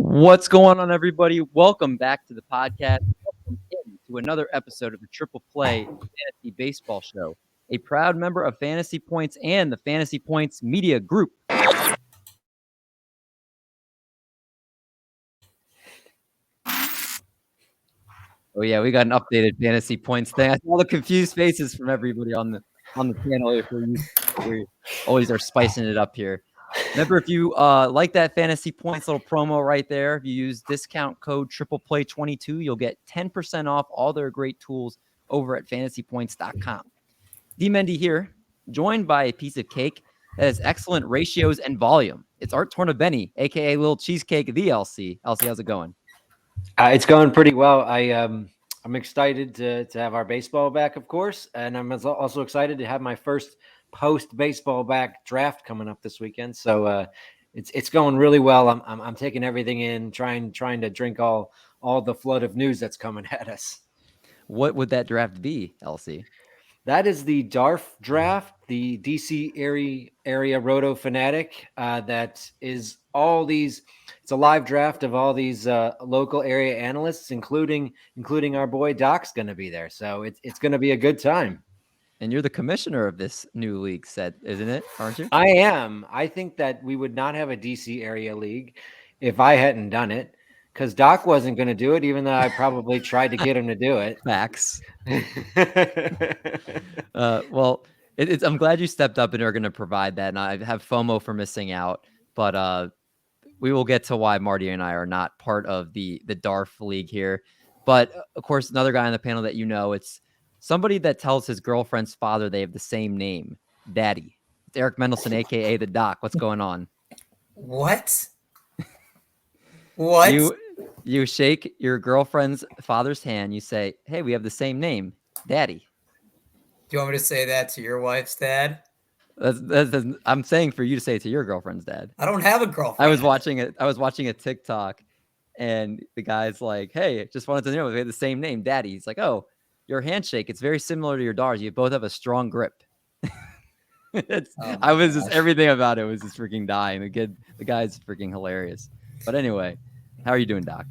What's going on, everybody? Welcome back to the podcast. Welcome to another episode of the Triple Play Fantasy Baseball Show, a proud member of Fantasy Points and the Fantasy Points Media Group. Oh yeah, we got an updated Fantasy Points thing. I saw all the confused faces from everybody on the panel here. We always are spicing it up here. Remember, if you like that Fantasy Points little promo right there, if you use discount code TriplePlay22, you'll get 10% off all their great tools over at fantasypoints.com. D-Mendy here, joined by a piece of cake that has excellent ratios and volume. It's Art Tornabenny, a.k.a. Little Cheesecake, the LC. LC, how's it going? It's going pretty well. I'm excited to have our baseball back, of course, and I'm also excited to have my first post-baseball back draft coming up this weekend. So it's going really well. I'm taking everything in, trying to drink all the flood of news that's coming at us. What would that draft be, LC? That is the DARF draft, the DC area Roto Fanatic. That is all these. It's a live draft of all these local area analysts, including our boy Doc's going to be there. So it's going to be a good time. And you're the commissioner of this new league set, isn't it? Aren't you? I am. I think that we would not have a DC area league if I hadn't done it, because Doc wasn't going to do it, even though I probably tried to get him to do it. Facts. Well, I'm glad you stepped up and are going to provide that. And I have FOMO for missing out, but we will get to why Marty and I are not part of the DARF league here. But of course, another guy on the panel that it's somebody that tells his girlfriend's father they have the same name, Daddy. It's Eric Mendelson, aka the Doc. What's going on? What? You shake your girlfriend's father's hand. You say, "Hey, we have the same name, Daddy." Do you want me to say that to your wife's dad? I'm saying for you to say it to your girlfriend's dad. I don't have a girlfriend. I was watching a TikTok, and the guy's like, "Hey, just wanted to know if we had the same name, Daddy." He's like, "Oh, your handshake, it's very similar to your daughter's. You both have a strong grip." Everything about it was just freaking dying. The guy's freaking hilarious. But anyway, how are you doing, Doc?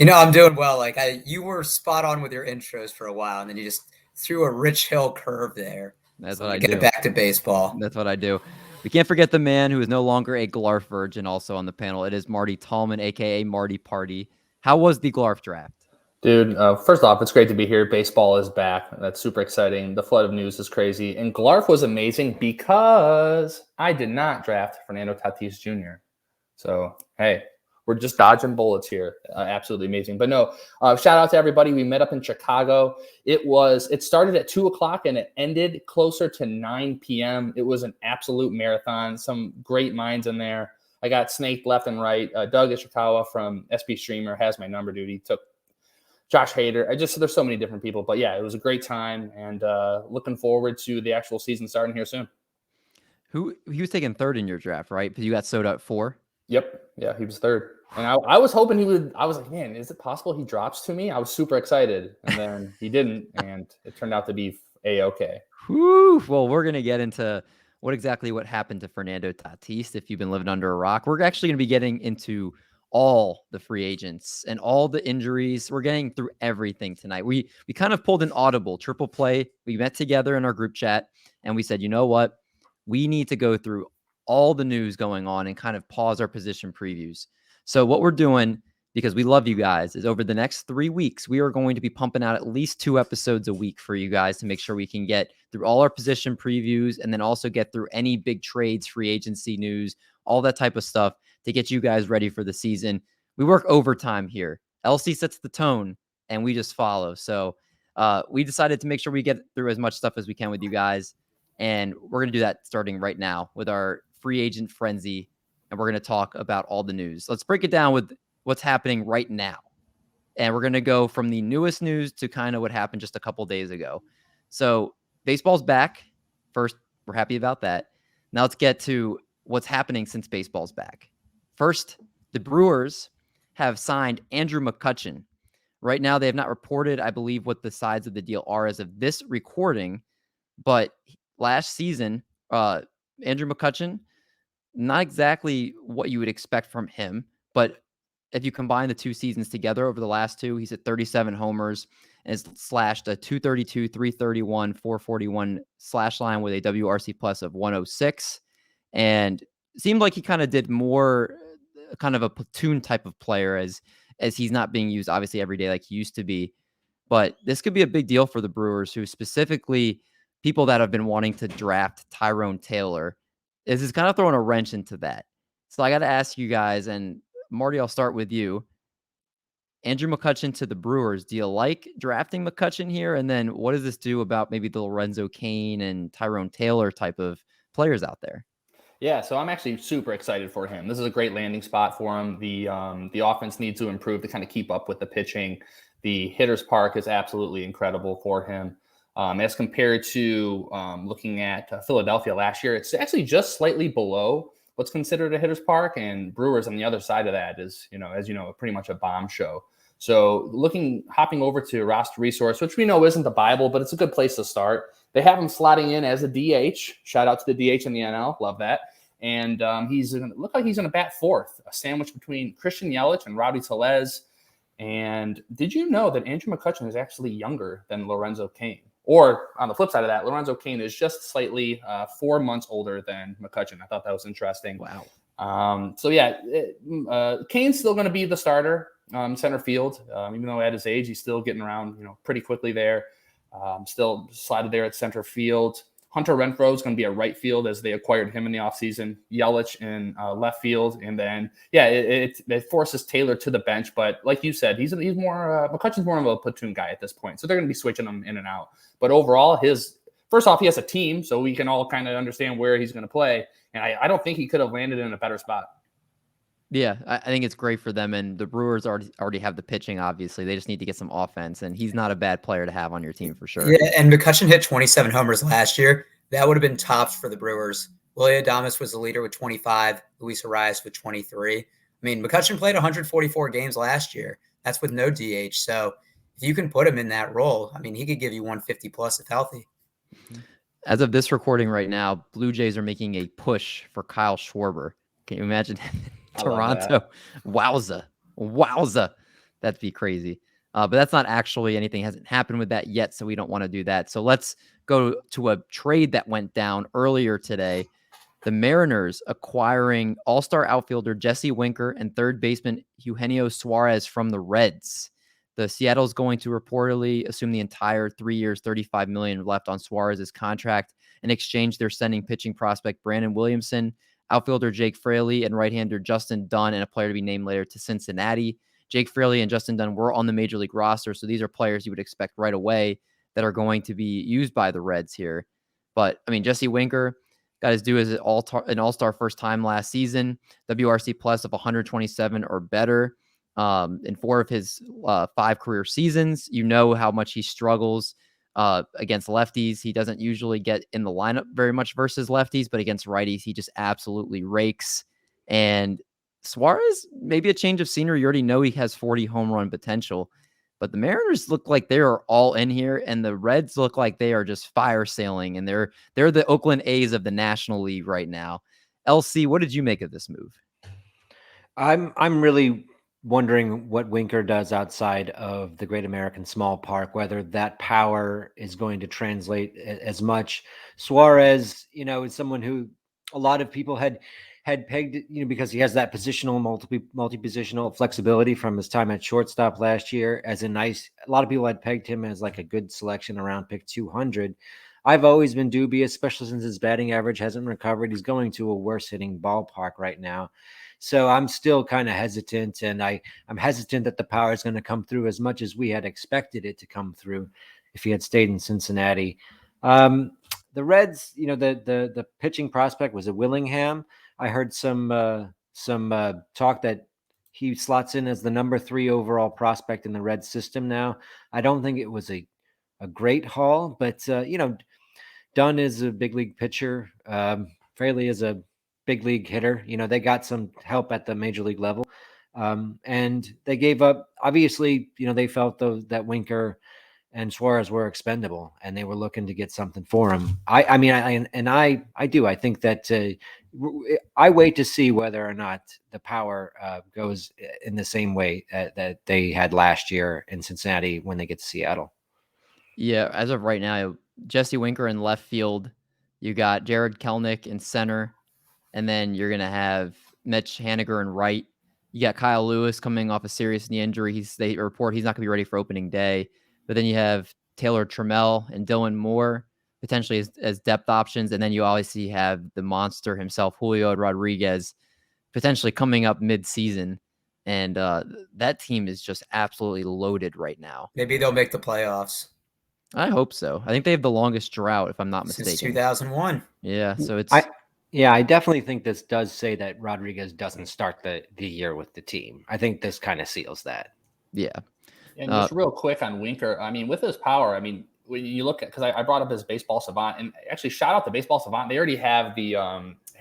I'm doing well. You were spot on with your intros for a while, and then you just threw a Rich Hill curve there. That's what I do. Get it back to baseball. That's what I do. We can't forget the man who is no longer a Glarf virgin also on the panel. It is Marty Tallman, a.k.a. Marty Party. How was the Glarf draft? Dude, first off, it's great to be here. Baseball is back. That's super exciting. The flood of news is crazy. And Glarf was amazing because I did not draft Fernando Tatis Jr. So, hey, we're just dodging bullets here. Absolutely amazing. But no, shout out to everybody. We met up in Chicago. It started at 2 o'clock and it ended closer to 9 p.m. It was an absolute marathon. Some great minds in there. I got snaked left and right. Doug Ishikawa from SB Streamer has my number, dude. He took Josh Hader. There's so many different people. But yeah, it was a great time and looking forward to the actual season starting here soon. He was taking third in your draft, right? Because you got Soto at 4? Yep. Yeah, he was third. And I was hoping he would. I was like, man, is it possible he drops to me? I was super excited. And then he didn't. And it turned out to be A-okay. Whew. Well, we're going to get into what happened to Fernando Tatis if you've been living under a rock. We're actually going to be getting into all the free agents and all the injuries. We're getting through everything tonight. We kind of pulled an audible triple play. We met together in our group chat and we said, you know what? We need to go through all the news going on and kind of pause our position previews. So what we're doing, because we love you guys, is over the next 3 weeks, we are going to be pumping out at least 2 episodes a week for you guys to make sure we can get through all our position previews and then also get through any big trades, free agency news, all that type of stuff to get you guys ready for the season. We work overtime here. LC sets the tone and we just follow. So we decided to make sure we get through as much stuff as we can with you guys. And we're going to do that starting right now with our free agent frenzy. And we're going to talk about all the news. Let's break it down with what's happening right now. And we're going to go from the newest news to kind of what happened just a couple days ago. So baseball's back. First, we're happy about that. Now let's get to what's happening since baseball's back. First, the Brewers have signed Andrew McCutchen. Right now, they have not reported, I believe, what the sides of the deal are as of this recording. But last season, Andrew McCutchen, not exactly what you would expect from him, but if you combine the 2 seasons together over the last 2, he's at 37 homers and has slashed a 232, 331, 441 slash line with a WRC plus of 106. And it seemed like he kind of did more kind of a platoon type of player as he's not being used obviously every day like he used to be. But this could be a big deal for the Brewers, who specifically people that have been wanting to draft Tyrone Taylor. This is kind of throwing a wrench into that. So I got to ask you guys, and Marty, I'll start with you. Andrew McCutchen to the Brewers. Do you like drafting McCutchen here? And then what does this do about maybe the Lorenzo Cain and Tyrone Taylor type of players out there? Yeah, so I'm actually super excited for him. This is a great landing spot for him. The offense needs to improve to kind of keep up with the pitching. The hitter's park is absolutely incredible for him. As compared to looking at Philadelphia last year, it's actually just slightly below what's considered a hitter's park, and Brewers on the other side of that is, as you know, pretty much a bomb show. So hopping over to roster resource, which we know isn't the Bible, but it's a good place to start. They have him slotting in as a DH. Shout out to the DH in the NL. Love that. And he's going to look like he's going to bat fourth, a sandwich between Christian Yelich and Rowdy Tellez. And did you know that Andrew McCutchen is actually younger than Lorenzo Cain? Or on the flip side of that, Lorenzo Cain is just slightly 4 months older than McCutchen. I thought that was interesting. Wow. So yeah, Cain's still going to be the starter center field. Even though at his age, he's still getting around, pretty quickly there. Still slotted there at center field. Hunter Renfroe is going to be at right field as they acquired him in the offseason. Yelich in left field. And then, it forces Taylor to the bench. But like you said, he's more McCutchen's more of a platoon guy at this point. So they're going to be switching him in and out. But overall, first off, he has a team, so we can all kind of understand where he's going to play. And I don't think he could have landed in a better spot. Yeah, I think it's great for them. And the Brewers already have the pitching, obviously. They just need to get some offense. And he's not a bad player to have on your team for sure. Yeah, and McCutchen hit 27 homers last year. That would have been tops for the Brewers. Willie Adames was the leader with 25. Luis Arias with 23. I mean, McCutchen played 144 games last year. That's with no DH. So if you can put him in that role, I mean, he could give you 150 plus if healthy. As of this recording right now, Blue Jays are making a push for Kyle Schwarber. Can you imagine Toronto? Wowza. That'd be crazy. But that's not actually anything hasn't happened with that yet, so we don't want to do that. So let's go to a trade that went down earlier today. The Mariners acquiring all-star outfielder Jesse Winker and third baseman Eugenio Suarez from the Reds. The Seattle's going to reportedly assume the entire 3 years, $35 million left on Suarez's contract. In exchange, they're sending pitching prospect Brandon Williamson, outfielder Jake Fraley, and right-hander Justin Dunn, and a player to be named later to Cincinnati. Jake Fraley and Justin Dunn were on the Major League roster, so these are players you would expect right away that are going to be used by the Reds here. But, I mean, Jesse Winker got his due as an all-star first time last season, WRC plus of 127 or better. In 4 of his 5 career seasons. You know how much he struggles against lefties. He doesn't usually get in the lineup very much versus lefties, but against righties, he just absolutely rakes. And Suarez, maybe a change of scenery. You already know he has 40 home run potential, but the Mariners look like they are all in here, and the Reds look like they are just fire sailing, and they're the Oakland A's of the National League right now. LC, what did you make of this move? I'm really wondering what Winker does outside of the Great American Small Park, whether that power is going to translate as much. Suarez, is someone who a lot of people had pegged, because he has that positional, multi-positional flexibility from his time at shortstop last year as a lot of people had pegged him as like a good selection around pick 200. I've always been dubious, especially since his batting average hasn't recovered. He's going to a worse hitting ballpark right now. So I'm still kind of hesitant, and I'm hesitant that the power is going to come through as much as we had expected it to come through if he had stayed in Cincinnati. The Reds, the pitching prospect was a Willingham. I heard some talk that he slots in as the number 3 overall prospect in the Reds system now. I don't think it was a great haul, but Dunn is a big league pitcher. Fraley is a big league hitter. They got some help at the major league level. And they gave up, obviously, they felt that Winker and Suarez were expendable, and they were looking to get something for him. I do. I think that I wait to see whether or not the power goes in the same way that they had last year in Cincinnati when they get to Seattle. Yeah, as of right now, Jesse Winker in left field. You got Jared Kelenic in center, and then you're gonna have Mitch Haniger in right. You got Kyle Lewis coming off a serious knee injury. They report he's not gonna be ready for opening day. But then you have Taylor Trammell and Dylan Moore potentially as depth options, and then you obviously have the monster himself, Julio Rodriguez, potentially coming up mid-season. And that team is just absolutely loaded right now. Maybe they'll make the playoffs. I hope so. I think they have the longest drought, if I'm not Since mistaken. 2001. Yeah, so it's... I definitely think this does say that Rodriguez doesn't start the year with the team. I think this kind of seals that. Yeah. And just real quick on Winker, I mean, with his power, I mean, when you look at, because I brought up his Baseball Savant, and actually shout out to Baseball Savant. They already have the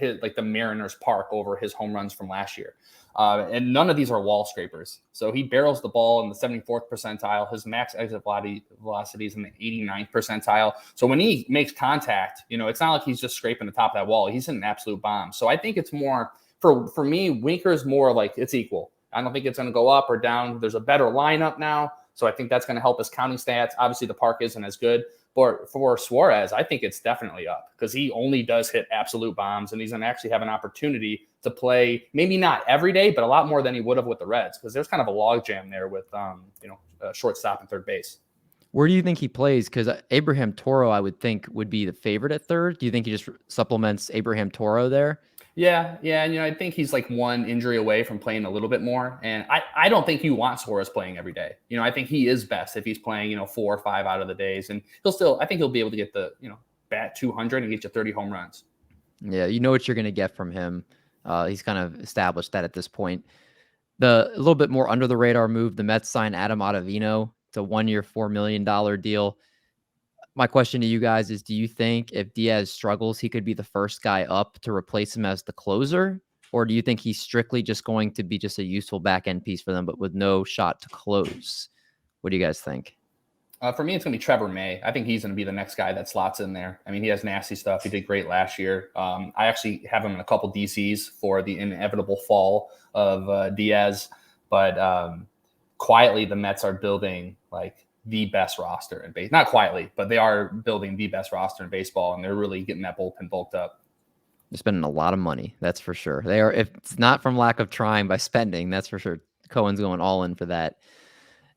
the Mariners Park over his home runs from last year. And none of these are wall scrapers. So he barrels the ball in the 74th percentile. His max exit velocity is in the 89th percentile. So when he makes contact, it's not like he's just scraping the top of that wall. He's in an absolute bomb. So I think it's more, for me, Winker's more like it's equal. I don't think it's going to go up or down. There's a better lineup now. So I think that's going to help his counting stats. Obviously, the park isn't as good. But for Suarez, I think it's definitely up because he only does hit absolute bombs, and he's going to actually have an opportunity to play maybe not every day, but a lot more than he would have with the Reds because there's kind of a logjam there with, shortstop and third base. Where do you think he plays? Because Abraham Toro, I would think, would be the favorite at third. Do you think he just supplements Abraham Toro there? Yeah. And, I think he's like one injury away from playing a little bit more. And I don't think you want Suarez playing every day. I think he is best if he's playing, 4 or 5 out of the days. And I think he'll be able to get the, bat 200 and get you 30 home runs. Yeah, you know what you're going to get from him. He's kind of established that at this point. A little bit more under the radar move, the Mets signed Adam Ottavino. It's a 1-year, $4 million deal. My question to you guys is, do you think if Diaz struggles, he could be the first guy up to replace him as the closer? Or do you think he's strictly just going to be just a useful back-end piece for them, but with no shot to close? What do you guys think? For me, it's going to be Trevor May. I think he's going to be the next guy that slots in there. I mean, he has nasty stuff. He did great last year. I actually have him in a couple DCs for the inevitable fall of Diaz. But quietly, the Mets are building the best roster in baseball. Not quietly, but they are building the best roster in baseball, and they're really getting that bullpen bulked up. They're spending a lot of money, that's for sure. They are, if it's not from lack of trying by spending, that's for sure. Cohen's going all in for that.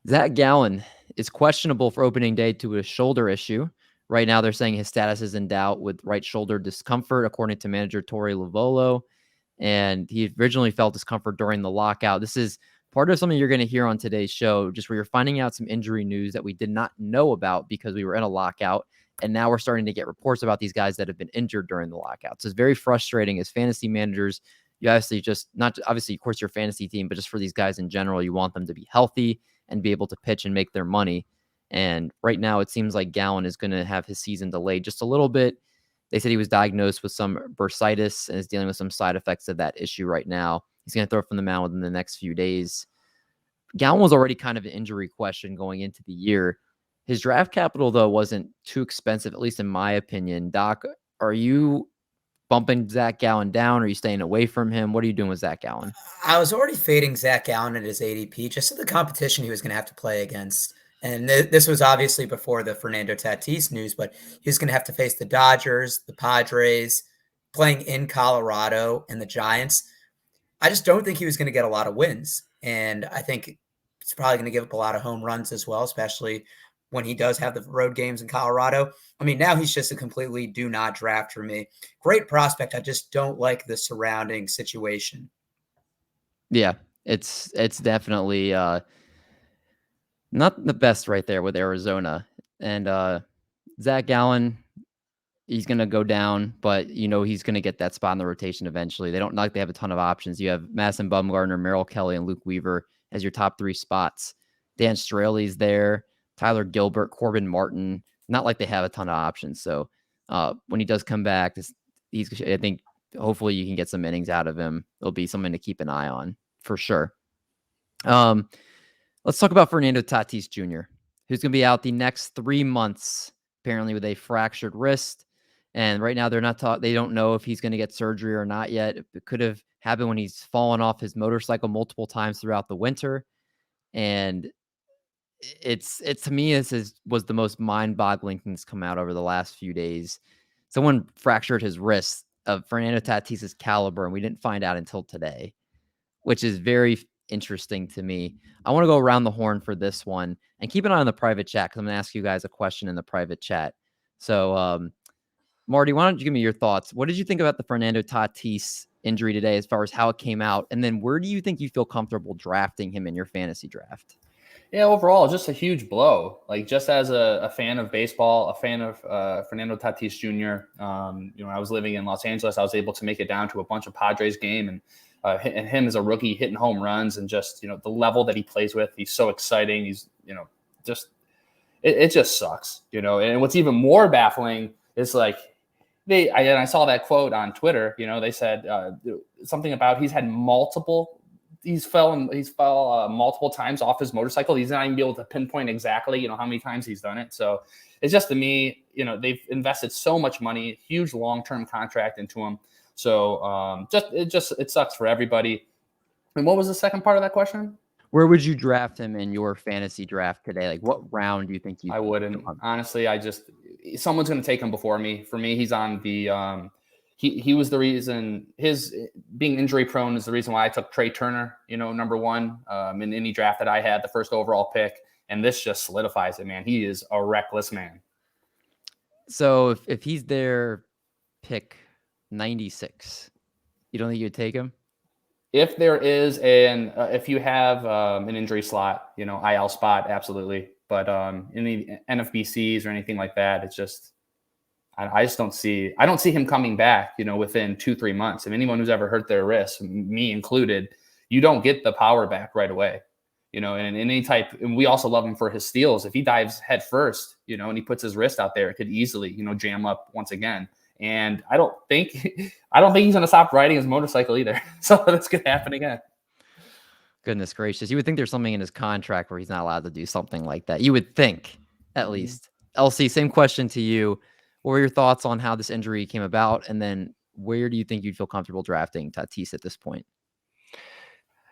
Zach Gallen is questionable for opening day to a shoulder issue. Right now, they're saying his status is in doubt with right shoulder discomfort, according to manager Torey Lovullo. And he originally felt discomfort during the lockout. This is part of something you're going to hear on today's show, just where you're finding out some injury news that we did not know about because we were in a lockout. And now we're starting to get reports about these guys that have been injured during the lockout. So it's very frustrating as fantasy managers. You obviously obviously, of course, your fantasy team, but just for these guys in general, you want them to be healthy and be able to pitch and make their money. And right now it seems like Gallen is going to have his season delayed just a little bit. They said he was diagnosed with some bursitis and is dealing with some side effects of that issue right now. He's going to throw from the mound within the next few days. Gallen was already kind of an injury question going into the year. His draft capital, though, wasn't too expensive, at least in my opinion. Doc, are you bumping Zach Gallen down? Or are you staying away from him? What are you doing with Zach Gallen? I was already fading Zach Gallen at his ADP, just at the competition he was going to have to play against. And this was obviously before the Fernando Tatis news, but he was going to have to face the Dodgers, the Padres, playing in Colorado, and the Giants. I just don't think he was going to get a lot of wins. And I think he's probably going to give up a lot of home runs as well, especially when he does have the road games in Colorado. I mean, now he's just a completely do not draft for me. Great prospect. I just don't like the surrounding situation. Yeah, it's definitely not the best right there with Arizona. And Zach Gallen, he's going to go down, but he's going to get that spot in the rotation eventually. They don't like they have a ton of options. You have Madison Bumgarner, Merrill Kelly, and Luke Weaver as your top 3 spots. Dan Straley's there, Tyler Gilbert, Corbin Martin. Not like they have a ton of options. So when he does come back, I think hopefully you can get some innings out of him. It'll be something to keep an eye on for sure. Let's talk about Fernando Tatis Jr. who's going to be out the next 3 months, apparently with a fractured wrist. And right now they don't know if he's going to get surgery or not yet. It could have happened when he's fallen off his motorcycle multiple times throughout the winter. And it's to me, was the most mind-boggling thing that's come out over the last few days. Someone fractured his wrist of Fernando Tatis's caliber, and we didn't find out until today, which is very interesting to me. I want to go around the horn for this one and keep an eye on the private chat because I'm going to ask you guys a question in the private chat. So, Marty, why don't you give me your thoughts? What did you think about the Fernando Tatis injury today as far as how it came out? And then where do you think you feel comfortable drafting him in your fantasy draft? Yeah, overall, just a huge blow. Like, just as a fan of baseball, a fan of Fernando Tatis Jr., I was living in Los Angeles. I was able to make it down to a bunch of Padres game, and him as a rookie hitting home runs, and just, the level that he plays with. He's so exciting. He's, it just sucks, And what's even more baffling is, like, I saw that quote on Twitter. They said something about he's fell multiple times off his motorcycle. He's not even be able to pinpoint exactly, how many times he's done it. So it's just, to me, they've invested so much money, huge long-term contract into him. So it sucks for everybody. And what was the second part of that question? Where would you draft him in your fantasy draft today? Like, what round do you think I wouldn't. Honestly, someone's going to take him before me. For me, he's on the he was the reason. His being injury prone is the reason why I took Trey Turner, number one in any draft that I had, the first overall pick. And this just solidifies it, man. He is a reckless man. So if he's their pick 96, you don't think you'd take him? If there is if you have an injury slot, IL spot, absolutely. But any NFBCs or anything like that, it's just, I don't see him coming back, within 2-3 months. If anyone who's ever hurt their wrist, me included, you don't get the power back right away, and any type. And we also love him for his steals. If he dives head first, and he puts his wrist out there, it could easily, jam up once again. And I don't think he's going to stop riding his motorcycle either. So that's going to happen again. Goodness gracious. You would think there's something in his contract where he's not allowed to do something like that. You would think, at least. LC, same question to you. What were your thoughts on how this injury came about? And then where do you think you'd feel comfortable drafting Tatis at this point?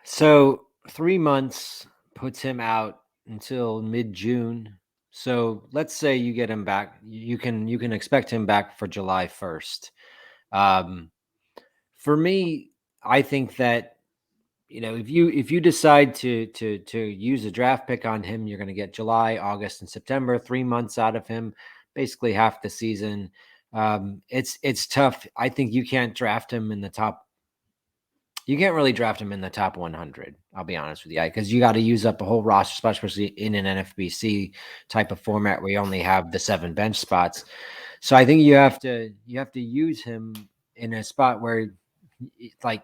So 3 months puts him out until mid-June. So let's say you get him back. You can expect him back for July 1st. For me, I think that, if you decide to use a draft pick on him, you're going to get July, August, and September, 3 months out of him, basically half the season. It's tough. I think you can't draft him in the top. You can't really draft him in the top 100. I'll be honest with you, because you got to use up a whole roster, especially in an NFBC type of format where you only have the 7 bench spots. So I think you have to use him in a spot where, like,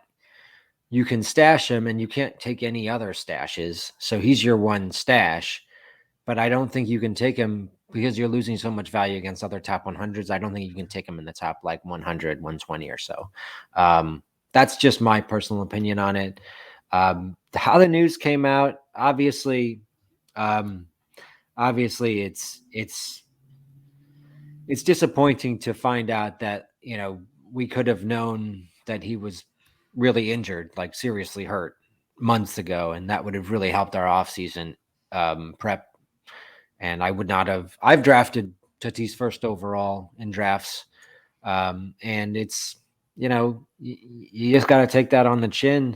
you can stash him and you can't take any other stashes. So he's your one stash, but I don't think you can take him because you're losing so much value against other top 100s. I don't think you can take him in the top, like, 100, 120 or so. That's just my personal opinion on it. How the news came out, obviously it's disappointing to find out that, we could have known that he was really injured, like seriously hurt, months ago, and that would have really helped our offseason prep. And I would not have. I've drafted Tatis first overall in drafts, and it's, you just got to take that on the chin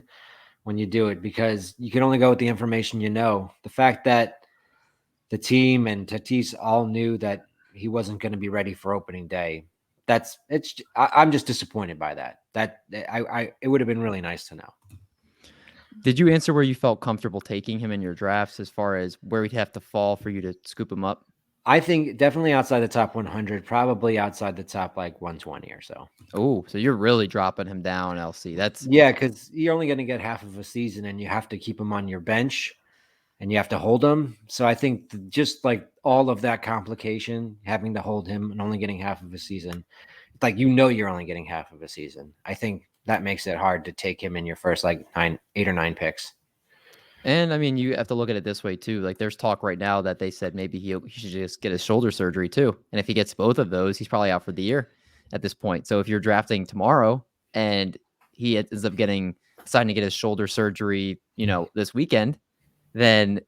when you do it, because you can only go with the information you know. The fact that the team and Tatis all knew that he wasn't going to be ready for opening day, I'm just disappointed by that. It would have been really nice to know. Did you answer where you felt comfortable taking him in your drafts as far as where we'd have to fall for you to scoop him up? I think definitely outside the top 100, probably outside the top, like, 120 or so. Oh, so you're really dropping him down, LC. Yeah, because you're only going to get half of a season and you have to keep him on your bench and you have to hold him. So I think just like all of that complication, having to hold him and only getting half of a season, like, you're only getting half of a season. I think that makes it hard to take him in your first, like, 8 or 9 picks. And I mean, you have to look at it this way too. Like there's talk right now that they said maybe he should just get his shoulder surgery too. And if he gets both of those, he's probably out for the year at this point. So if you're drafting tomorrow and he ends up deciding to get his shoulder surgery, this weekend, then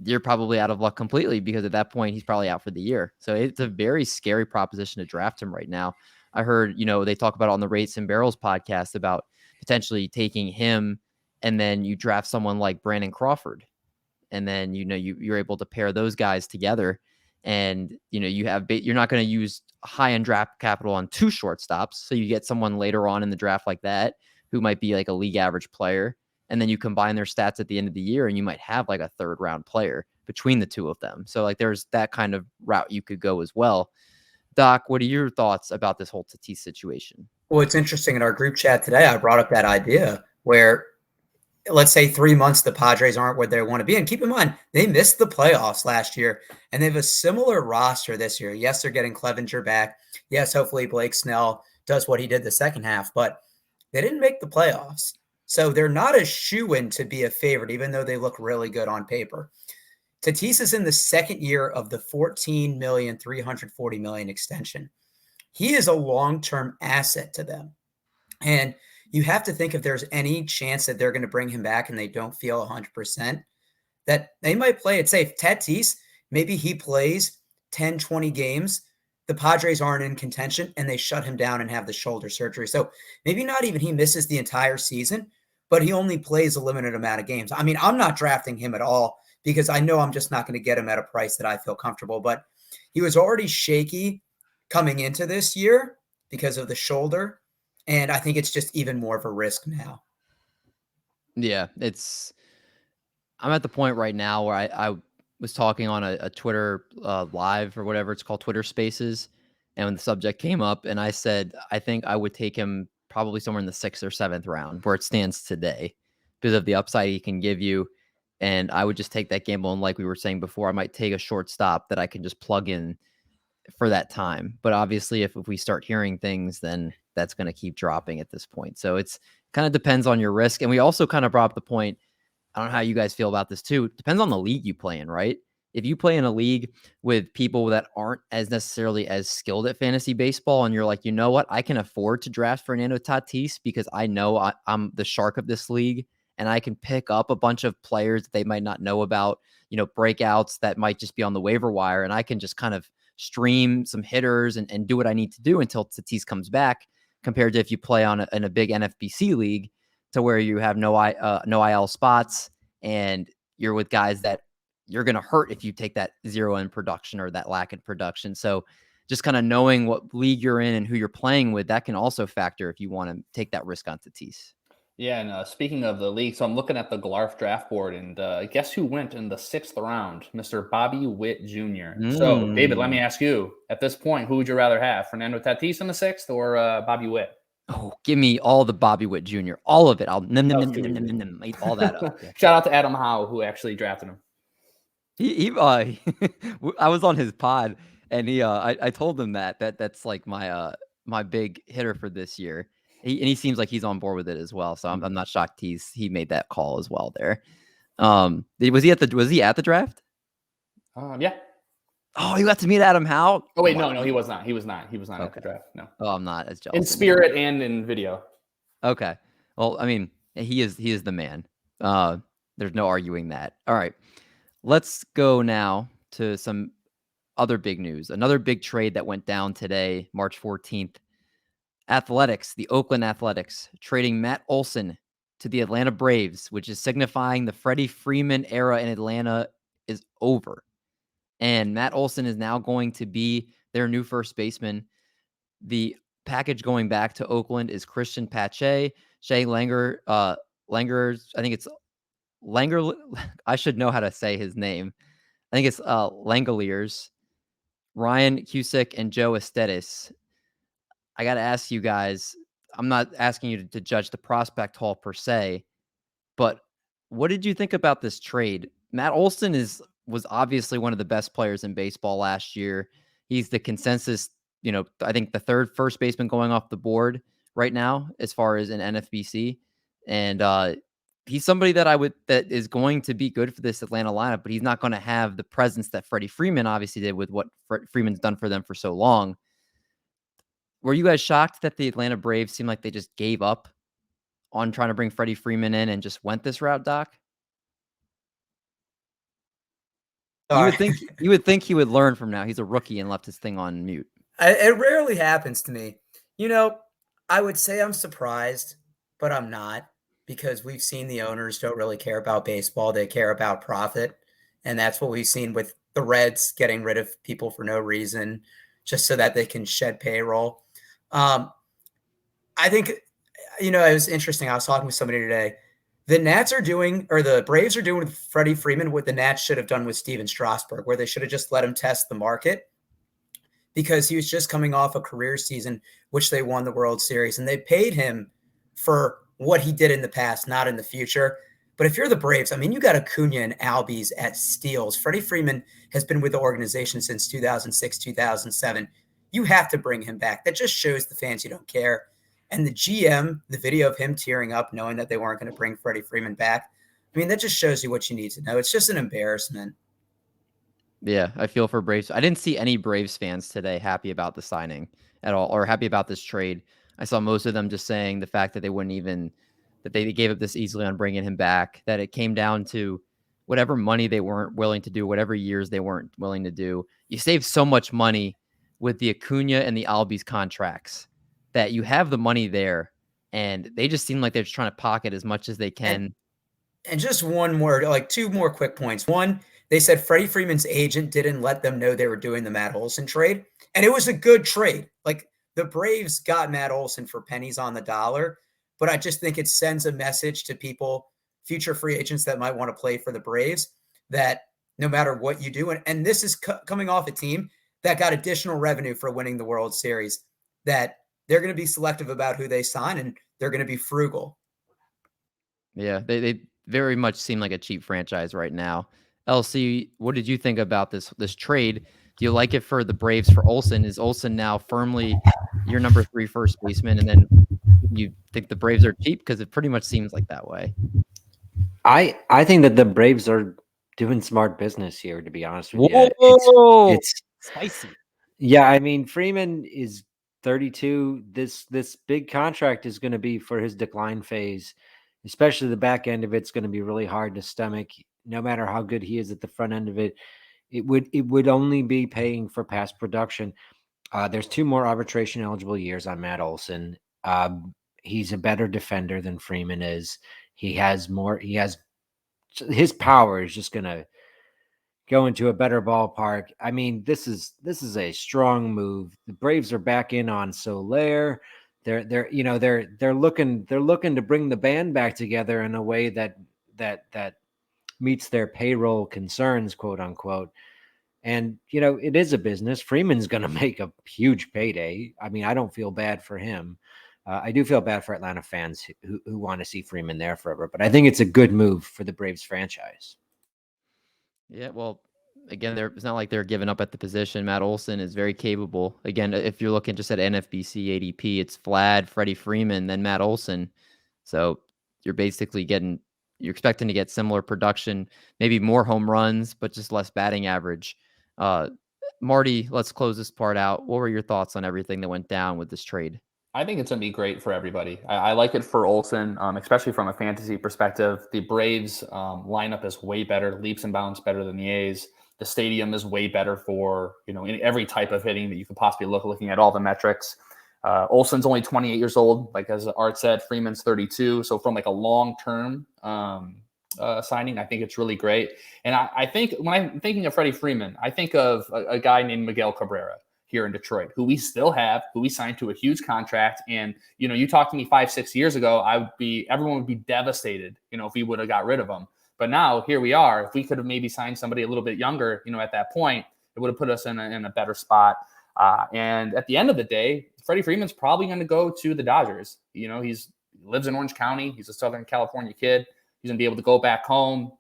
you're probably out of luck completely because at that point he's probably out for the year. So it's a very scary proposition to draft him right now. I heard, they talk about on the Rates and Barrels podcast about potentially taking him and then you draft someone like Brandon Crawford. And then, you're able to pair those guys together and, you're not going to use high end draft capital on two shortstops. So you get someone later on in the draft like that, who might be like a league average player. And then you combine their stats at the end of the year and you might have like a third round player between the two of them. So like there's that kind of route you could go as well. Doc, what are your thoughts about this whole Tatis situation? Well, it's interesting. In our group chat today, I brought up that idea where, let's say 3 months, the Padres aren't where they want to be. And keep in mind, they missed the playoffs last year, and they have a similar roster this year. Yes, they're getting Clevenger back. Yes, hopefully Blake Snell does what he did the second half, but they didn't make the playoffs. So they're not a shoo-in to be a favorite, even though they look really good on paper. Tatis is in the second year of the $14,340 million extension. He is a long-term asset to them. And you have to think if there's any chance that they're going to bring him back and they don't feel 100%, that they might play it safe. Tatis, maybe he plays 10, 20 games. The Padres aren't in contention and they shut him down and have the shoulder surgery. So maybe not even he misses the entire season, but he only plays a limited amount of games. I mean, I'm not drafting him at all because I know I'm just not going to get him at a price that I feel comfortable. But he was already shaky coming into this year because of the shoulder. And I think it's just even more of a risk now. Yeah, I'm at the point right now where I was talking on a Twitter live or whatever it's called, Twitter Spaces. And when the subject came up and I said, I think I would take him probably somewhere in the 6th or 7th round where it stands today because of the upside he can give you. And I would just take that gamble. And like we were saying before, I might take a shortstop that I can just plug in for that time. But obviously, if we start hearing things, then that's going to keep dropping at this point. So it's kind of depends on your risk. And we also kind of brought up the point, I don't know how you guys feel about this too. It depends on the league you play in, right? If you play in a league with people that aren't as necessarily as skilled at fantasy baseball, and you're like, you know what, I can afford to draft Fernando Tatis because I know I'm the shark of this league and I can pick up a bunch of players that they might not know about, breakouts that might just be on the waiver wire. And I can just kind of stream some hitters and do what I need to do until Tatis comes back, compared to if you play in a big NFBC league to where you have no IL spots and you're with guys that you're going to hurt if you take that zero in production or that lack in production. So just kind of knowing what league you're in and who you're playing with, that can also factor if you want to take that risk on Tatis. Yeah, and speaking of the league, so I'm looking at the Glarf draft board, and guess who went in the 6th round? Mr. Bobby Witt Jr. So, David, let me ask you, at this point, who would you rather have? Fernando Tatis in the 6th or Bobby Witt? Oh, give me all the Bobby Witt Jr., all of it. I'll eat all that up. Shout out to Adam Howe, who actually drafted him. I was on his pod, and I told him that's like my big hitter for this year. He seems like he's on board with it as well. So I'm not shocked he made that call as well there. Was he at the draft? Yeah. Oh, you got to meet Adam Howe? Oh wait, no, he was not. He was not at the draft. No. Oh, I'm not as jealous. In spirit and in video. Okay. Well, I mean, he is the man. There's no arguing that. All right. Let's go now to some other big news. Another big trade that went down today, March 14th. The Oakland Athletics, trading Matt Olson to the Atlanta Braves, which is signifying the Freddie Freeman era in Atlanta is over. And Matt Olson is now going to be their new first baseman. The package going back to Oakland is Christian Pache, Shea Langer, I think it's Langer. I should know how to say his name. I think it's Langoliers, Ryan Cusick, and Joe Estetis. I got to ask you guys, I'm not asking you to judge the prospect haul per se, but what did you think about this trade? Matt Olson was obviously one of the best players in baseball last year. He's the consensus, I think the third first baseman going off the board right now as far as an NFBC. And he's somebody that is going to be good for this Atlanta lineup, but he's not going to have the presence that Freddie Freeman obviously did with what Freeman's done for them for so long. Were you guys shocked that the Atlanta Braves seemed like they just gave up on trying to bring Freddie Freeman in and just went this route, Doc? You would think he would learn from now. He's a rookie and left his thing on mute. It rarely happens to me. I would say I'm surprised, but I'm not, because we've seen the owners don't really care about baseball. They care about profit. And that's what we've seen with the Reds getting rid of people for no reason, just so that they can shed payroll. I think, it was interesting. I was talking with somebody today. The Braves are doing with Freddie Freeman what the Nats should have done with Steven Strasburg, where they should have just let him test the market, because he was just coming off a career season, which they won the World Series, and they paid him for what he did in the past, not in the future. But if you're the Braves, you got Acuna and Albies at steals. Freddie Freeman has been with the organization since 2006, 2007. You have to bring him back. That just shows the fans you don't care. And the GM, the video of him tearing up, knowing that they weren't going to bring Freddie Freeman back, that just shows you what you need to know. It's just an embarrassment. Yeah, I feel for Braves. I didn't see any Braves fans today happy about the signing at all, or happy about this trade. I saw most of them just saying the fact that they gave up this easily on bringing him back, that it came down to whatever money they weren't willing to do, whatever years they weren't willing to do. You save so much money with the Acuna and the Albies contracts that you have the money there, and they just seem like they're just trying to pocket as much as they can. And just two more quick points. One, they said Freddie Freeman's agent didn't let them know they were doing the Matt Olson trade, and it was a good trade. Like, the Braves got Matt Olson for pennies on the dollar, but I just think it sends a message to people, future free agents that might want to play for the Braves, that no matter what you do, and this is coming off a team that got additional revenue for winning the World Series, that they're going to be selective about who they sign, and they're going to be frugal. Yeah, they very much seem like a cheap franchise right now. LC, what did you think about this trade? Do you like it for the Braves for Olson? Is Olson now firmly your number 3 first baseman? And then you think the Braves are cheap? Because it pretty much seems like that way. I think that the Braves are doing smart business here, to be honest with you. It's spicy. Yeah, Freeman is 32. This big contract is going to be for his decline phase, especially the back end of it's going to be really hard to stomach. No matter how good he is at the front end of it, it would only be paying for past production. There's 2 more arbitration eligible years on Matt Olson. He's a better defender than Freeman is. His power is just going to go into a better ballpark. This is a strong move. The Braves are back in on Soler. They're looking to bring the band back together in a way that meets their payroll concerns, quote unquote. And it is a business. Freeman's going to make a huge payday. I don't feel bad for him. I do feel bad for Atlanta fans who want to see Freeman there forever, but I think it's a good move for the Braves franchise. Yeah, well, again, it's not like they're giving up at the position. Matt Olson is very capable. Again, if you're looking just at NFBC ADP, it's Vlad, Freddie Freeman, then Matt Olson. So you're expecting to get similar production, maybe more home runs, but just less batting average. Marty, let's close this part out. What were your thoughts on everything that went down with this trade? I think it's going to be great for everybody. I like it for Olson, especially from a fantasy perspective. The Braves lineup is way better, leaps and bounds better than the A's. The stadium is way better for, in every type of hitting that you could possibly looking at all the metrics. Olson's only 28 years old, like as Art said. Freeman's 32. So from like a long-term signing, I think it's really great. And I think when I'm thinking of Freddie Freeman, I think of a guy named Miguel Cabrera here in Detroit, who we still have, who we signed to a huge contract. And, you talked to me 5-6 years ago, everyone would be devastated, if we would have got rid of him. But now here we are. If we could have maybe signed somebody a little bit younger, at that point, it would have put us in a better spot. And at the end of the day, Freddie Freeman's probably going to go to the Dodgers. He lives in Orange County. He's a Southern California kid. He's going to be able to go back home.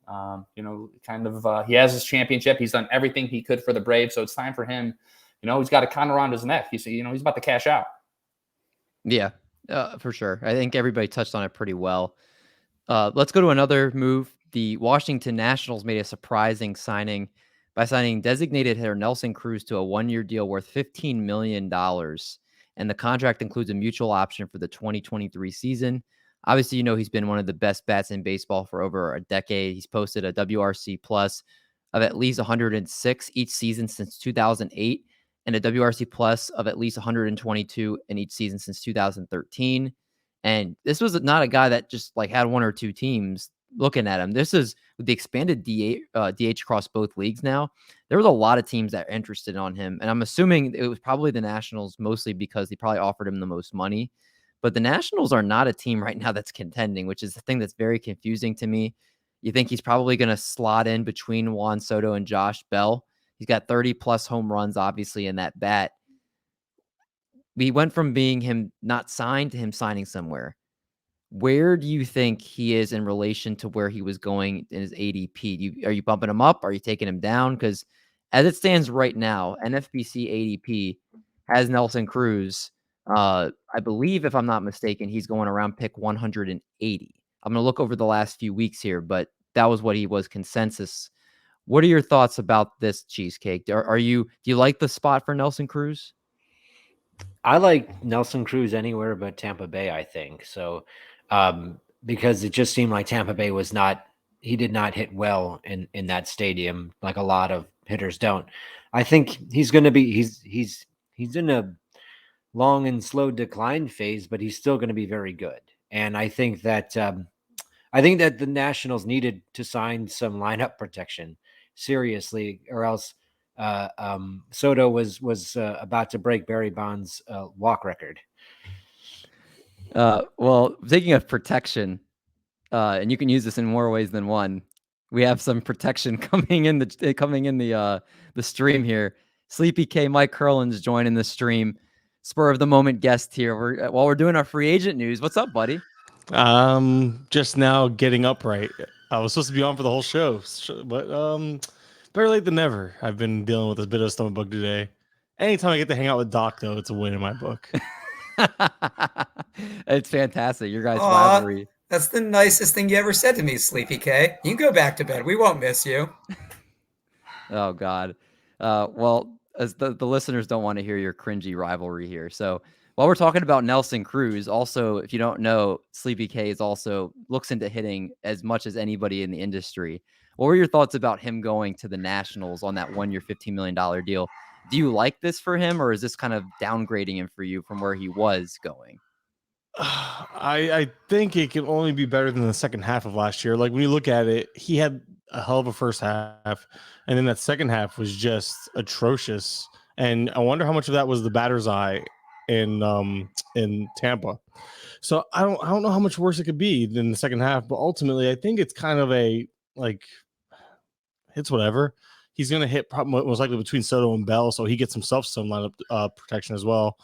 He has his championship. He's done everything he could for the Braves. So it's time for him. He's got a con around his neck. He's about to cash out. Yeah, for sure. I think everybody touched on it pretty well. Let's go to another move. The Washington Nationals made a surprising signing by signing designated hitter Nelson Cruz to a 1-year deal worth $15 million. And the contract includes a mutual option for the 2023 season. Obviously, he's been one of the best bats in baseball for over a decade. He's posted a WRC plus of at least 106 each season since 2008 and a WRC plus of at least 122 in each season since 2013. And this was not a guy that just had one or two teams looking at him. This is with the expanded DH across both leagues now. There was a lot of teams that are interested on him. And I'm assuming it was probably the Nationals mostly because they probably offered him the most money. But the Nationals are not a team right now that's contending, which is the thing that's very confusing to me. You think he's probably going to slot in between Juan Soto and Josh Bell. He's got 30-plus home runs, obviously, in that bat. We went from being him not signed to him signing somewhere. Where do you think he is in relation to where he was going in his ADP? Are you bumping him up? Are you taking him down? Because as it stands right now, NFBC ADP has Nelson Cruz. I believe, if I'm not mistaken, he's going around pick 180. I'm going to look over the last few weeks here, but that was what he was consensus. What are your thoughts about this, Cheesecake? Do you like the spot for Nelson Cruz? I like Nelson Cruz anywhere but Tampa Bay, I think. So, because it just seemed like Tampa Bay he did not hit well in that stadium, like a lot of hitters don't. I think he's going to be, he's in a long and slow decline phase, but he's still going to be very good. And I think that the Nationals needed to sign some lineup protection seriously, or else Soto was about to break Barry Bonds' walk record. Well, speaking of protection, and you can use this in more ways than one. We have some protection coming in the stream here. Sleepy K, Mike Curlin's joining the stream. Spur of the moment guest here. While we're doing our free agent news. What's up, buddy? Just now getting upright. I was supposed to be on for the whole show, but better late than never. I've been dealing with a bit of a stomach bug today. Anytime I get to hang out with Doc, though, it's a win in my book. It's fantastic. Your guys' rivalry. That's the nicest thing you ever said to me, Sleepy K. You can go back to bed. We won't miss you. Oh, God. Well, as the listeners don't want to hear your cringy rivalry here. So while we're talking about Nelson Cruz, also, if you don't know, Sleepy K is also looks into hitting as much as anybody in the industry. What were your thoughts about him going to the Nationals on that 1-year, $15 million deal? Do you like this for him, or is this kind of downgrading him for you from where he was going? I think it can only be better than the second half of last year. Like when you look at it, he had a hell of a first half, and then that second half was just atrocious. And I wonder how much of that was the batter's eye in Tampa. So I don't know how much worse it could be than the second half, but ultimately I think it's kind of it's whatever. He's going to hit most likely between Soto and Bell, so he gets himself some lineup protection as well.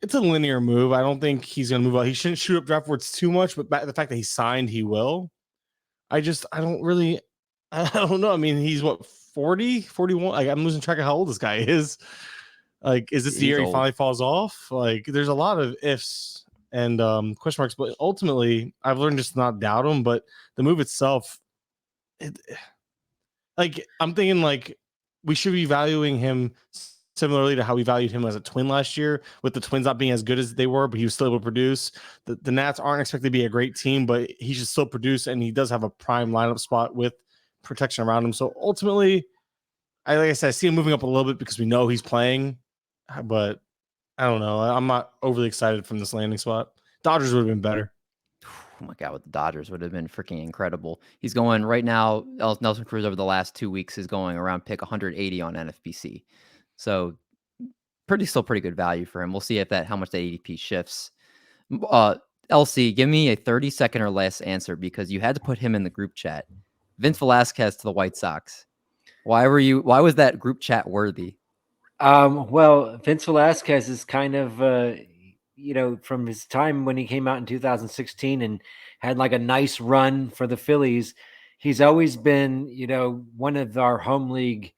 It's a linear move. I don't think he's going to move out. He shouldn't shoot up draft boards too much, but the fact that he signed, he will. I don't know. I mean, he's what, 40, 41? Like, I'm losing track of how old this guy is. Like, is this the year he finally falls off? Like, there's a lot of ifs and question marks, but ultimately, I've learned just to not doubt him. But the move itself, I'm thinking we should be valuing him similarly to how we valued him as a Twin last year, with the Twins not being as good as they were, but he was still able to produce. The Nats aren't expected to be a great team, but he should still produce, and he does have a prime lineup spot with protection around him. So ultimately, like I said, I see him moving up a little bit because we know he's playing, but I don't know. I'm not overly excited from this landing spot. Dodgers would have been better. Oh my God, with the Dodgers would have been freaking incredible. He's going right now. Nelson Cruz over the last 2 weeks is going around pick 180 on NFBC. So still pretty good value for him. We'll see how much the ADP shifts. LC, give me a 30-second or less answer because you had to put him in the group chat. Vince Velasquez to the White Sox. Why was that group chat worthy? Well, Vince Velasquez is kind of, from his time when he came out in 2016 and had like a nice run for the Phillies, he's always been, one of our home league,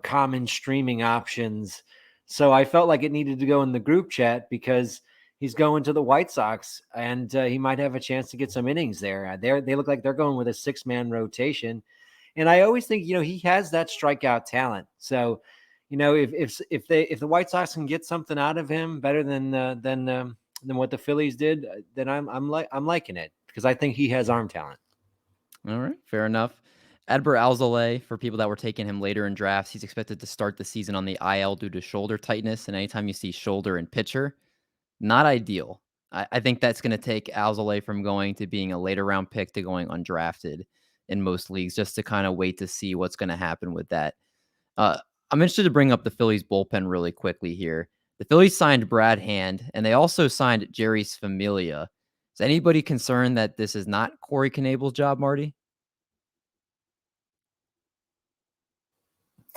common streaming options. So I felt like it needed to go in the group chat because he's going to the White Sox, and he might have a chance to get some innings there. They look like they're going with a 6-man rotation, and I always think he has that strikeout talent. So, if the White Sox can get something out of him better than what the Phillies did, then I'm liking it, because I think he has arm talent. All right, fair enough. Adbert Alzolay, for people that were taking him later in drafts, he's expected to start the season on the IL due to shoulder tightness. And anytime you see shoulder and pitcher, not ideal. I think that's going to take Alzolay from going to being a later round pick to going undrafted in most leagues, just to kind of wait to see what's going to happen with that. I'm interested to bring up the Phillies bullpen really quickly here. The Phillies signed Brad Hand, and they also signed Jerry's Familia. Is anybody concerned that this is not Corey Knebel's job, Marty?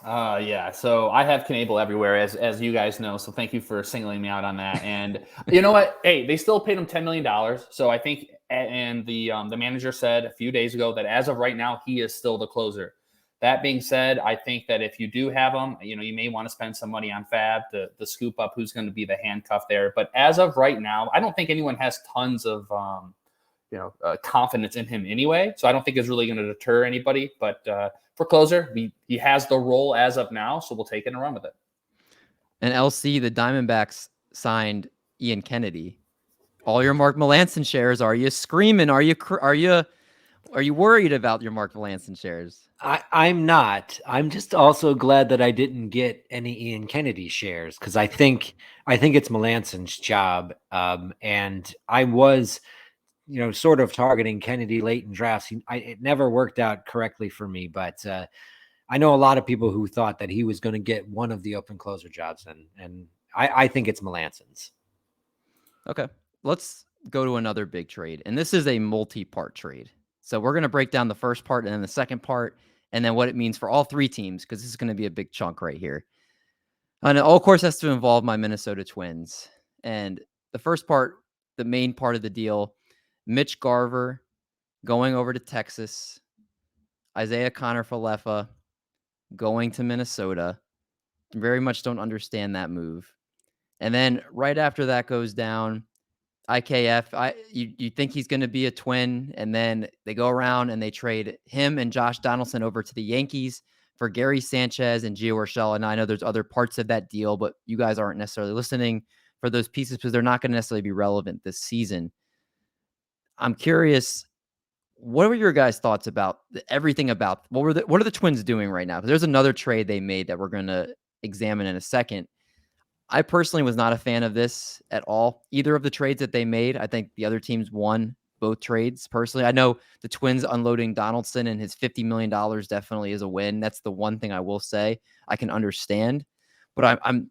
Yeah. So I have Knebel everywhere, as you guys know. So thank you for singling me out on that. And you know what? Hey, they still paid him $10 million. So I think, and the manager said a few days ago that as of right now, he is still the closer. That being said, I think that if you do have him, you may want to spend some money on Fab to scoop up who's going to be the handcuff there. But as of right now, I don't think anyone has tons of confidence in him anyway. So I don't think it's really going to deter anybody. But for closer, he has the role as of now, so we'll take it and run with it. And LC, the Diamondbacks signed Ian Kennedy. All your Mark Melancon shares, are you screaming? Are you worried about your Mark Melancon shares? I'm not. I'm just also glad that I didn't get any Ian Kennedy shares, because I think it's Melancon's job. And I was sort of targeting Kennedy late in drafts. It never worked out correctly for me, but I know a lot of people who thought that he was going to get one of the open closer jobs, and I think it's Melancon's. Okay, let's go to another big trade, and this is a multi-part trade. So we're going to break down the first part and then the second part, and then what it means for all three teams, because this is going to be a big chunk right here. And it all, of course, has to involve my Minnesota Twins. And the first part, the main part of the deal, Mitch Garver going over to Texas, Isaiah Connor-Falefa going to Minnesota. Very much don't understand that move. And then right after that goes down, IKF, you think he's going to be a Twin, and then they go around and they trade him and Josh Donaldson over to the Yankees for Gary Sanchez and Gio Urshela. And I know there's other parts of that deal, but you guys aren't necessarily listening for those pieces because they're not going to necessarily be relevant this season. I'm curious, what were your guys' thoughts about everything about what are the Twins doing right now? Because there's another trade they made that we're going to examine in a second. I personally was not a fan of this at all. Either of the trades that they made, I think the other teams won both trades. Personally, I know the Twins unloading Donaldson and his $50 million definitely is a win. That's the one thing I will say I can understand. But I'm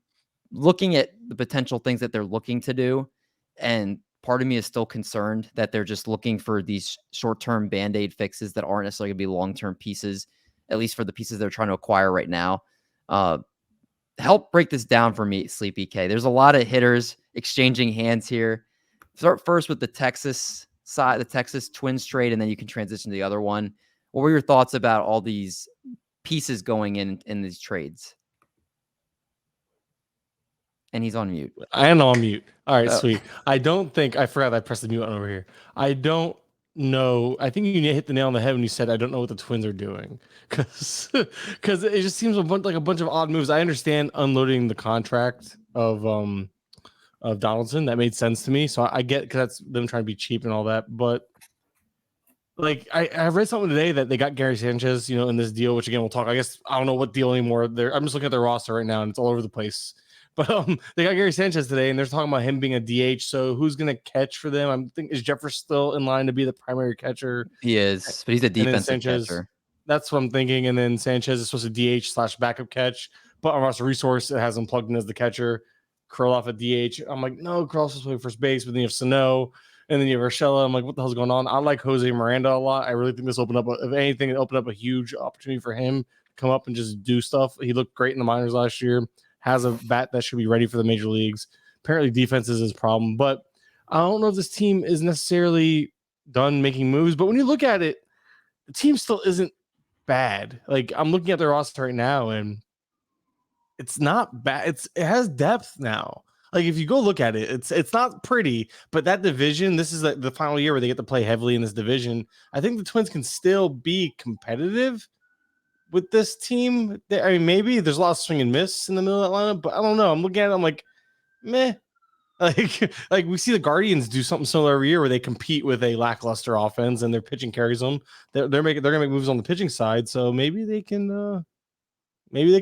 looking at the potential things that they're looking to do, and part of me is still concerned that they're just looking for these short-term Band-Aid fixes that aren't necessarily going to be long-term pieces, at least for the pieces they're trying to acquire right now. Help break this down for me, Sleepy K. There's a lot of hitters exchanging hands here. Start first with the Texas side, the Texas Twins trade, and then you can transition to the other one. What were your thoughts about all these pieces going in these trades? And he's on mute. I am on mute. All right, sweet. I forgot I pressed the mute button over here. I don't know. I think you hit the nail on the head when you said I don't know what the Twins are doing, because it just seems like a bunch of odd moves. I understand unloading the contract of Donaldson. That made sense to me. So I get, because that's them trying to be cheap and all that. But like I read something today that they got Gary Sanchez, in this deal, which again we'll talk. I guess I don't know what deal anymore. I'm just looking at their roster right now and it's all over the place. But they got Gary Sanchez today, and they're talking about him being a DH. So who's going to catch for them? I think, is Jeffers still in line to be the primary catcher? He is, but he's a defensive catcher. That's what I'm thinking. And then Sanchez is supposed to DH/backup catch, but on roster resource, it has him plugged in as the catcher. Curl off at DH. I'm like, no, Curl's supposed to play first base, but then you have Sano, and then you have Urshela. I'm like, what the hell's going on? I like Jose Miranda a lot. I really think this opened up, if anything, it opened up a huge opportunity for him to come up and just do stuff. He looked great in the minors last year. Has a bat that should be ready for the major leagues. Apparently defense is his problem, but I don't know if this team is necessarily done making moves. But when you look at it, the team still isn't bad. Like, I'm looking at their roster right now, and it's not bad. It has depth now. Like if you go look at it, it's not pretty, but that division, this is the final year where they get to play heavily in this division. I think the Twins can still be competitive with this team. I mean, maybe there's a lot of swing and miss in the middle of that lineup, but I don't know. I'm looking at it, I'm like, meh. Like we see the Guardians do something similar every year where they compete with a lackluster offense and their pitching carries them. They're gonna make moves on the pitching side, so maybe they can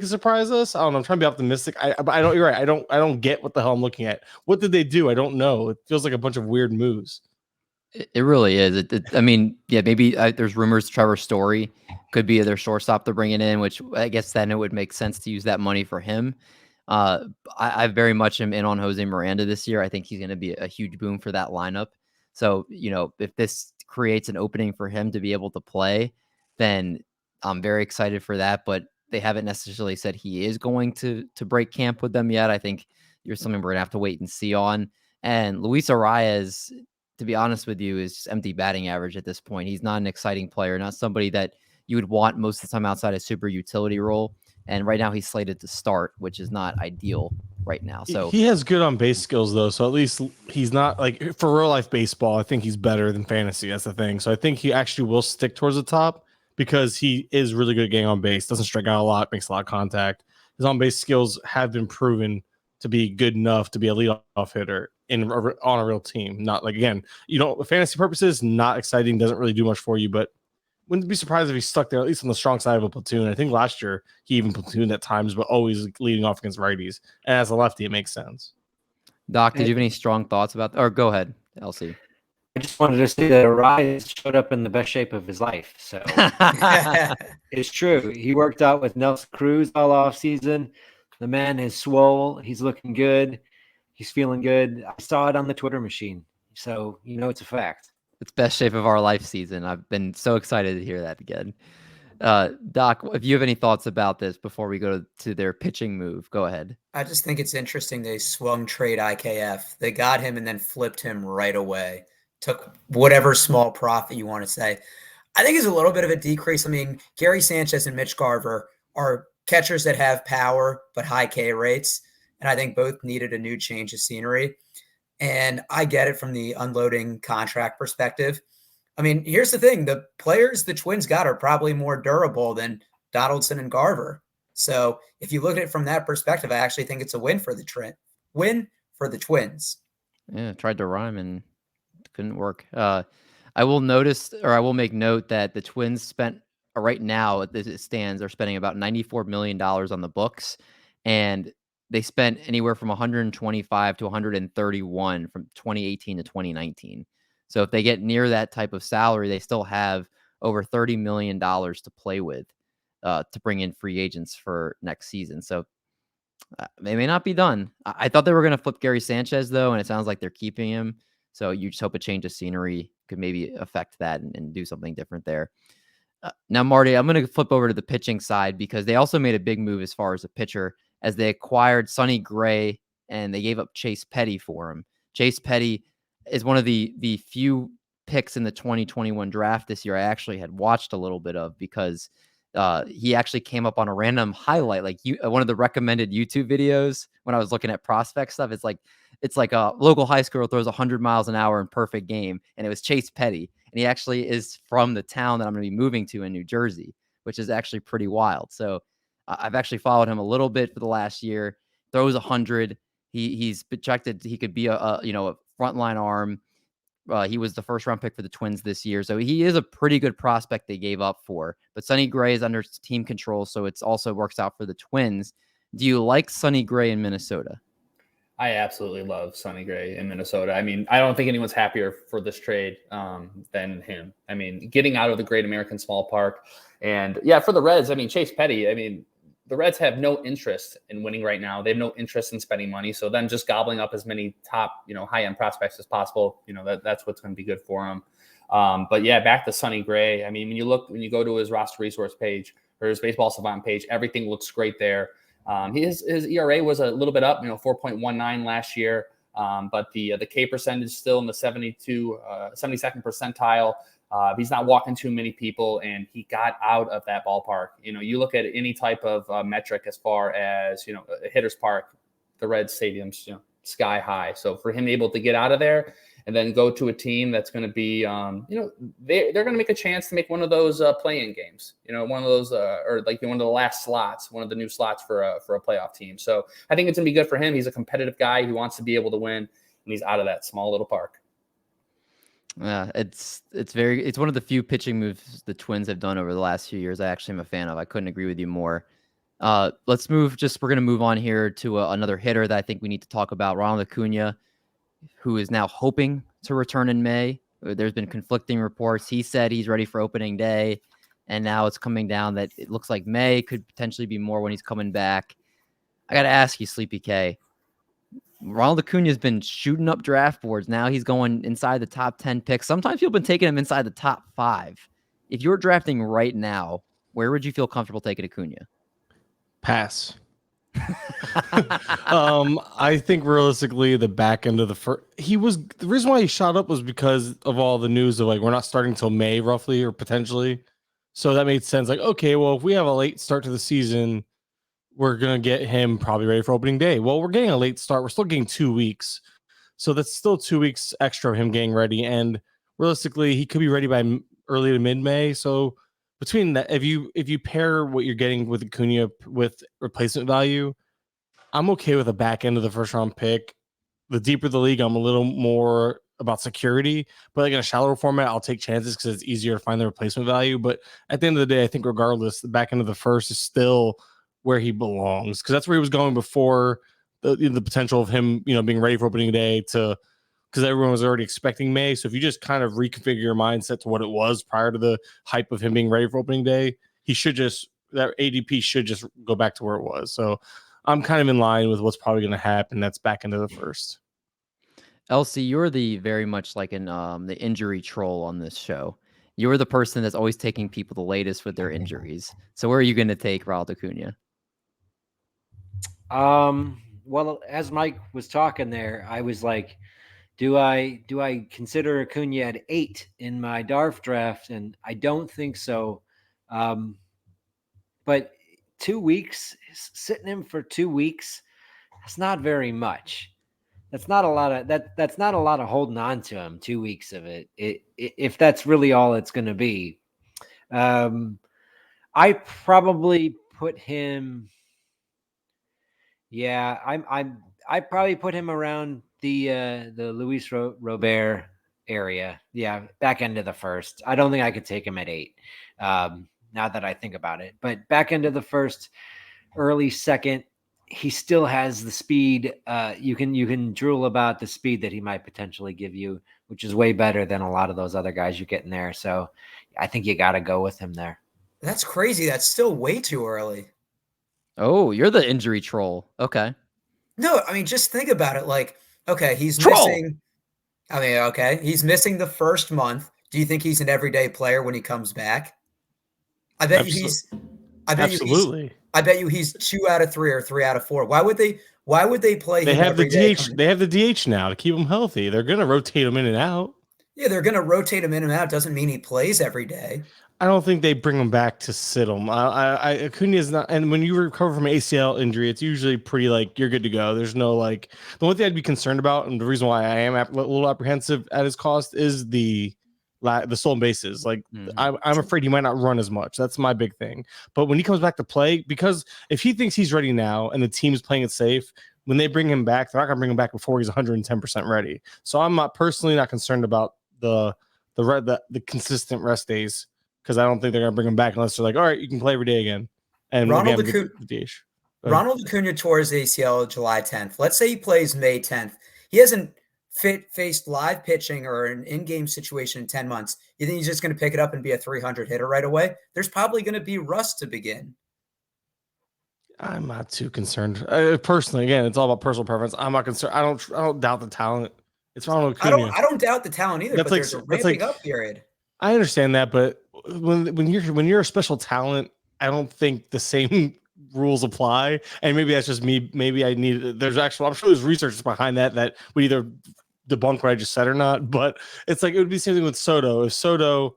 surprise us. I don't know. I'm trying to be optimistic. But I don't. You're right. I don't get what the hell I'm looking at. What did they do? I don't know. It feels like a bunch of weird moves. It really is. I mean, yeah, maybe there's rumors Trevor Story could be their shortstop they're bringing in, which I guess then it would make sense to use that money for him. I very much am in on Jose Miranda this year. I think he's going to be a huge boom for that lineup. So, if this creates an opening for him to be able to play, then I'm very excited for that. But they haven't necessarily said he is going to break camp with them yet. I think there's something we're going to have to wait and see on. And Luis Arias, to be honest with you, is just empty batting average at this point. He's not an exciting player, not somebody that you would want most of the time outside a super utility role. And right now he's slated to start, which is not ideal right now. So he has good on base skills though. So at least he's not like for real life baseball. I think he's better than fantasy. That's the thing. So I think he actually will stick towards the top because he is really good at getting on base. Doesn't strike out a lot, makes a lot of contact. His on base skills have been proven to be good enough to be a leadoff hitter on a real team. Not like, again, fantasy purposes, not exciting, doesn't really do much for you, but wouldn't be surprised if he stuck there, at least on the strong side of a platoon. I think last year he even platooned at times, but always leading off against righties. And as a lefty, it makes sense. Doc, did you have any strong thoughts about that? Or go ahead, Elsie. I just wanted to say that Arias showed up in the best shape of his life. So it's true. He worked out with Nelson Cruz all off season. The man is swole. He's looking good. He's feeling good. I saw it on the Twitter machine. So, it's a fact. It's best shape of our life season. I've been so excited to hear that again. Doc, if you have any thoughts about this before we go to their pitching move, go ahead. I just think it's interesting they swung trade IKF. They got him and then flipped him right away. Took whatever small profit you want to say. I think it's a little bit of a decrease. I mean, Gary Sanchez and Mitch Garver are catchers that have power but high K rates, and I think both needed a new change of scenery. And I get it from the unloading contract perspective. I mean, here's the thing. The players the Twins got are probably more durable than Donaldson and Garver. So if you look at it from that perspective, I actually think it's a win for the Twins. Yeah, tried to rhyme and couldn't work. I will make note that the Twins spent right now, as it stands, they're spending about $94 million on the books. And they spent anywhere from 125 to 131 from 2018 to 2019. So if they get near that type of salary, they still have over $30 million to play with to bring in free agents for next season. So they may not be done. I thought they were going to flip Gary Sanchez, though, and it sounds like they're keeping him. So you just hope a change of scenery could maybe affect that and do something different there. Now, Marty, I'm going to flip over to the pitching side because they also made a big move as far as a pitcher as they acquired Sonny Gray and they gave up Chase Petty for him. Chase Petty is one of the few picks in the 2021 draft this year I actually had watched a little bit of because he actually came up on a random highlight, like one of the recommended YouTube videos when I was looking at prospect stuff. It's like a local high school throws 100 miles an hour in perfect game, and it was Chase Petty. And he actually is from the town that I'm going to be moving to in New Jersey, which is actually pretty wild. So I've actually followed him a little bit for the last year. Throws 100. He's projected he could be a frontline arm. He was the first round pick for the Twins this year. So he is a pretty good prospect they gave up for. But Sonny Gray is under team control, so it also works out for the Twins. Do you like Sonny Gray in Minnesota? I absolutely love Sonny Gray in Minnesota. I mean, I don't think anyone's happier for this trade than him. I mean, getting out of the Great American Small Park. And yeah, for the Reds, I mean, Chase Petty, I mean, the Reds have no interest in winning right now. They have no interest in spending money. So then just gobbling up as many top, high-end prospects as possible, that's what's going to be good for them. But yeah, back to Sonny Gray. I mean, when you go to his roster resource page or his Baseball Savant page, everything looks great there. His ERA was a little bit up, 4.19 last year. But the K percentage is still in the 72nd percentile. He's not walking too many people, and he got out of that ballpark. You look at any type of metric as far as, a hitter's park, the Reds stadiums, sky high. So for him able to get out of there and then go to a team that's going to be, they're going to make a chance to make one of those play-in games, one of those, or like one of the last slots, one of the new slots for a playoff team. So I think it's going to be good for him. He's a competitive guy who wants to be able to win, and he's out of that small little park. Yeah, it's one of the few pitching moves the Twins have done over the last few years I actually am a fan of. I couldn't agree with you more. We're going to move on here to another hitter that I think we need to talk about, Ronald Acuna, who is now hoping to return in May. There's been conflicting reports. He said he's ready for opening day, and now it's coming down that it looks like May could potentially be more when he's coming back. I got to ask you, Sleepy K, Ronald Acuna has been shooting up draft boards. Now he's going inside the top 10 picks. Sometimes people have been taking him inside the top 5. If you're drafting right now, where would you feel comfortable taking Acuna? Pass. I think realistically the back end of the first, the reason why he shot up was because of all the news of like we're not starting till May roughly or potentially, so that made sense. Like, okay, well, if we have a late start to the season, we're gonna get him probably ready for opening day. Well, we're getting a late start. We're still getting 2 weeks, so that's still 2 weeks extra of him getting ready. And realistically, he could be ready by early to mid May. So between that, if you pair what you're getting with Acuna with replacement value, I'm okay with a back end of the first round pick. The deeper the league, I'm a little more about security, but like in a shallower format, I'll take chances because it's easier to find the replacement value. But at the end of the day, I think regardless, the back end of the first is still where he belongs, because that's where he was going before the potential of him, being ready for opening day because everyone was already expecting May. So if you just kind of reconfigure your mindset to what it was prior to the hype of him being ready for opening day, that ADP should just go back to where it was. So I'm kind of in line with what's probably going to happen. That's back into the first. Elsie, you're the very much like the injury troll on this show. You're the person that's always taking people the latest with their injuries. So where are you going to take Ronald Acuna? Well, as Mike was talking there, I was like, do I consider Acuna at 8 in my DARF draft? And I don't think so. But 2 weeks, sitting him for 2 weeks, that's not very much. That's not a lot of that's not a lot of holding on to him. 2 weeks of it, if that's really all it's going to be. I probably put him. Yeah, I probably put him around the Luis Robert area. Yeah, back end of the first. I don't think I could take him at 8. Now that I think about it, but back end of the first, early second, he still has the speed. You can drool about the speed that he might potentially give you, which is way better than a lot of those other guys you get in there. So I think you got to go with him there. That's crazy. That's still way too early. Oh, you're the injury troll. Okay. No, I mean, just think about it. Like, okay, he's Troll! missing. I mean, okay, he's missing the first month. Do you think he's an everyday player when he comes back? I bet you he's. Absolutely. I bet you he's 2 out of 3 or 3 out of 4. Why would they play him? They have the every DH. They have the DH now to keep him healthy. They're going to rotate him in and out. Yeah, they're going to rotate him in and out. Doesn't mean he plays every day. I don't think they bring him back to sit him. Acuna is not. And when you recover from an ACL injury, it's usually pretty like you're good to go. There's no like. The only thing I'd be concerned about, and the reason why I am a little apprehensive at his cost, is the stolen bases. Like I'm afraid he might not run as much. That's my big thing. But when he comes back to play, because if he thinks he's ready now and the team's playing it safe, when they bring him back, they're not gonna bring him back before he's 110% ready. So I'm not concerned about the consistent rest days, because I don't think they're gonna bring him back unless they're like, all right, you can play every day again. And Ronald Acuna tore his ACL July 10th. Let's say he plays May 10th. He hasn't faced live pitching or an in-game situation in 10 months. You think he's just going to pick it up and be a 300 hitter right away? There's probably going to be rust to begin. I'm not too concerned. Personally, again, it's all about personal preference. I'm not concerned. I don't doubt the talent. It's Ronald Acuna. I don't doubt the talent either, but there's a ramping up period. I understand that, but when you're a special talent, I don't think the same rules apply. And maybe that's just me. Maybe I need. I'm sure there's research behind that would either debunk what I just said or not. But it's like it would be the same thing with Soto. If Soto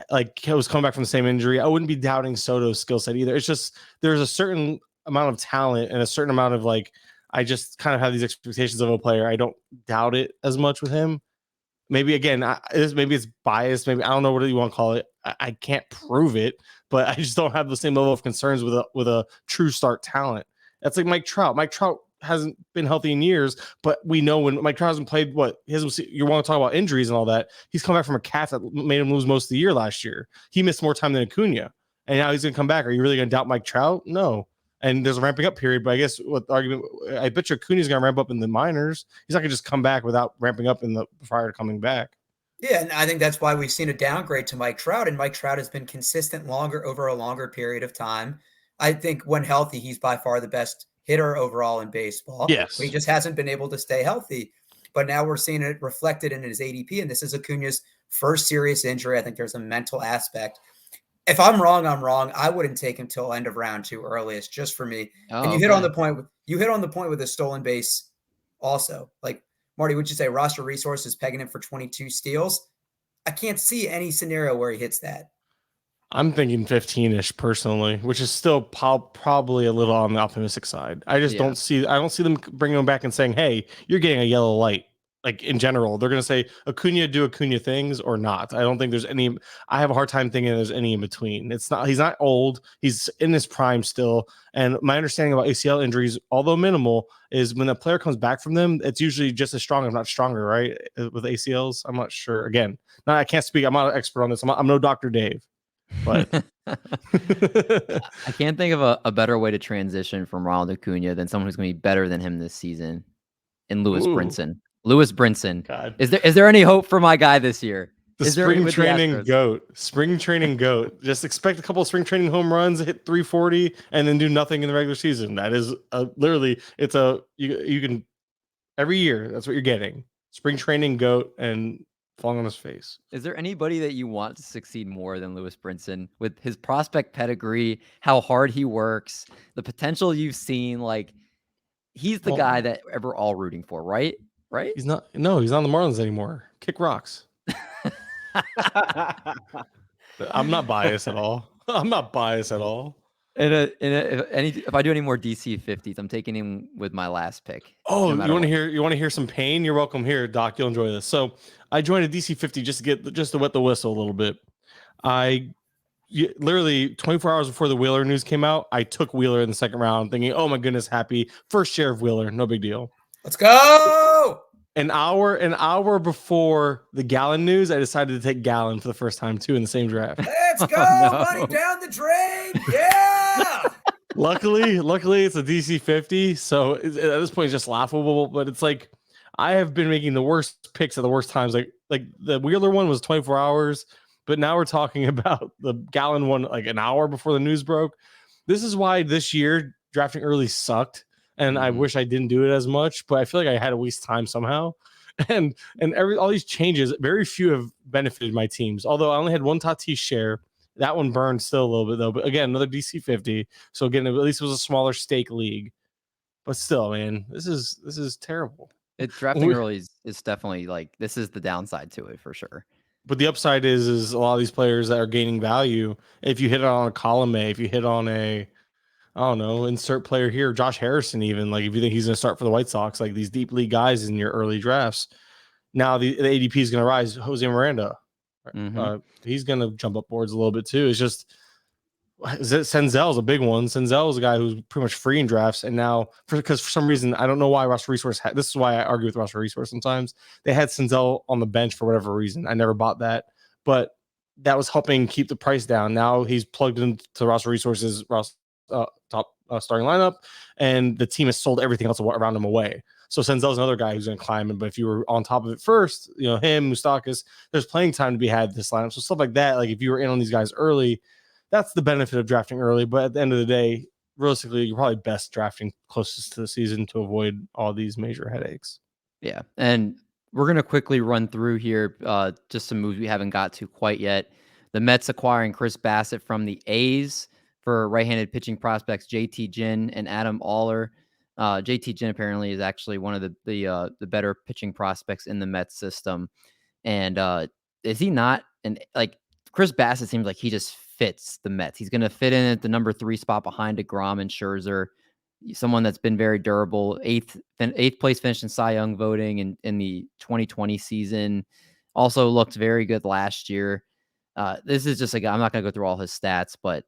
was coming back from the same injury, I wouldn't be doubting Soto's skill set either. It's just there's a certain amount of talent and a certain amount of I just kind of have these expectations of a player. I don't doubt it as much with him. Maybe again, maybe it's biased. Maybe I don't know what you want to call it. I can't prove it, but I just don't have the same level of concerns with a true start talent. That's like Mike Trout. Mike Trout hasn't been healthy in years, but we know when Mike Trout hasn't played, you want to talk about injuries and all that. He's come back from a calf that made him lose most of the year last year. He missed more time than Acuna, and now he's going to come back. Are you really going to doubt Mike Trout? No. And there's a ramping up period, but I guess what the argument, I bet you Acuna's going to ramp up in the minors. He's not going to just come back without ramping up prior to coming back. Yeah, and I think that's why we've seen a downgrade to Mike Trout, and Mike Trout has been consistent over a longer period of time. I think when healthy, he's by far the best hitter overall in baseball. Yes. But he just hasn't been able to stay healthy. But now we're seeing it reflected in his ADP, and this is Acuna's first serious injury. I think there's a mental aspect. If I'm wrong, I'm wrong. I wouldn't take him till end of round 2 earliest, just for me. And you hit on the point with the stolen base also. Like, Marty, would you say roster resources pegging him for 22 steals? I can't see any scenario where he hits that. I'm thinking 15-ish personally, which is still probably a little on the optimistic side. I just don't see them bringing him back and saying, hey, you're getting a yellow light. Like in general, they're going to say Acuna do Acuna things or not. I don't think there's any. I have a hard time thinking there's any in between. He's not old. He's in his prime still. And my understanding about ACL injuries, although minimal, is when a player comes back from them, it's usually just as strong, if not stronger, right? With ACLs, I'm not sure. Again, I can't speak. I'm not an expert on this. I'm no Dr. Dave. But I can't think of a better way to transition from Ronald Acuna than someone who's going to be better than him this season in Lewis Brinson. Lewis Brinson. God. Is there any hope for my guy this year? Spring training goat. Just expect a couple of spring training home runs, hit 340, and then do nothing in the regular season. That is literally, you can every year. That's what you're getting. Spring training goat and falling on his face. Is there anybody that you want to succeed more than Lewis Brinson with his prospect pedigree, how hard he works, the potential you've seen? Like, he's the guy that we're all rooting for, right? Right? He's not on the Marlins anymore. Kick rocks. I'm not biased at all. If I do any more DC 50s, I'm taking him with my last pick. Oh, you want to hear some pain? You're welcome here, Doc. You'll enjoy this. So I joined a DC 50 just to wet the whistle a little bit. Literally 24 hours before the Wheeler news came out, I took Wheeler in the second round, thinking, "Oh my goodness, happy first share of Wheeler, no big deal." Let's go. An hour before the Gallon news, I decided to take Gallon for the first time too in the same draft. Let's go, money down the drain. Yeah. Luckily, it's a DC 50, so at this point, it's just laughable. But it's like I have been making the worst picks at the worst times. Like the Wheeler one was 24 hours, but now we're talking about the Gallon one like an hour before the news broke. This is why this year drafting early sucked. And I wish I didn't do it as much, but I feel like I had to waste time somehow. And all these changes, very few have benefited my teams. Although I only had one Tatis share. That one burned still a little bit though. But again, another DC 50. So again, at least it was a smaller stake league. But still, man, this is terrible. Drafting early is definitely like, this is the downside to it for sure. But the upside is a lot of these players that are gaining value. If you hit it on a column A, if you hit on a, I don't know, insert player here, Josh Harrison, even like if you think he's going to start for the White Sox, like these deep league guys in your early drafts, now the ADP is going to rise. Jose Miranda, he's going to jump up boards a little bit too. It's just Senzel's a big one. Senzel is a guy who's pretty much free in drafts, and now because for some reason I don't know why roster resource. This is why I argue with roster resource sometimes. They had Senzel on the bench for whatever reason. I never bought that, but that was helping keep the price down. Now he's plugged into roster resources. Top starting lineup, and the team has sold everything else around him away. So Senzel's another guy who's going to climb in. But if you were on top of it first, him, Moustakas, there's playing time to be had this lineup. So stuff like that, like if you were in on these guys early, that's the benefit of drafting early. But at the end of the day, realistically, you're probably best drafting closest to the season to avoid all these major headaches. Yeah, and we're going to quickly run through here just some moves we haven't got to quite yet. The Mets acquiring Chris Bassett from the A's for right-handed pitching prospects JT Ginn and Adam Aller. JT Ginn apparently is actually one of the better pitching prospects in the Mets system. And is he not? And like Chris Bassett seems like he just fits the Mets. He's going to fit in at the number 3 spot behind DeGrom and Scherzer. someone that's been very durable. Eighth place finish in Cy Young voting in the 2020 season. Also looked very good last year. This is just a guy. I'm not going to go through all his stats, but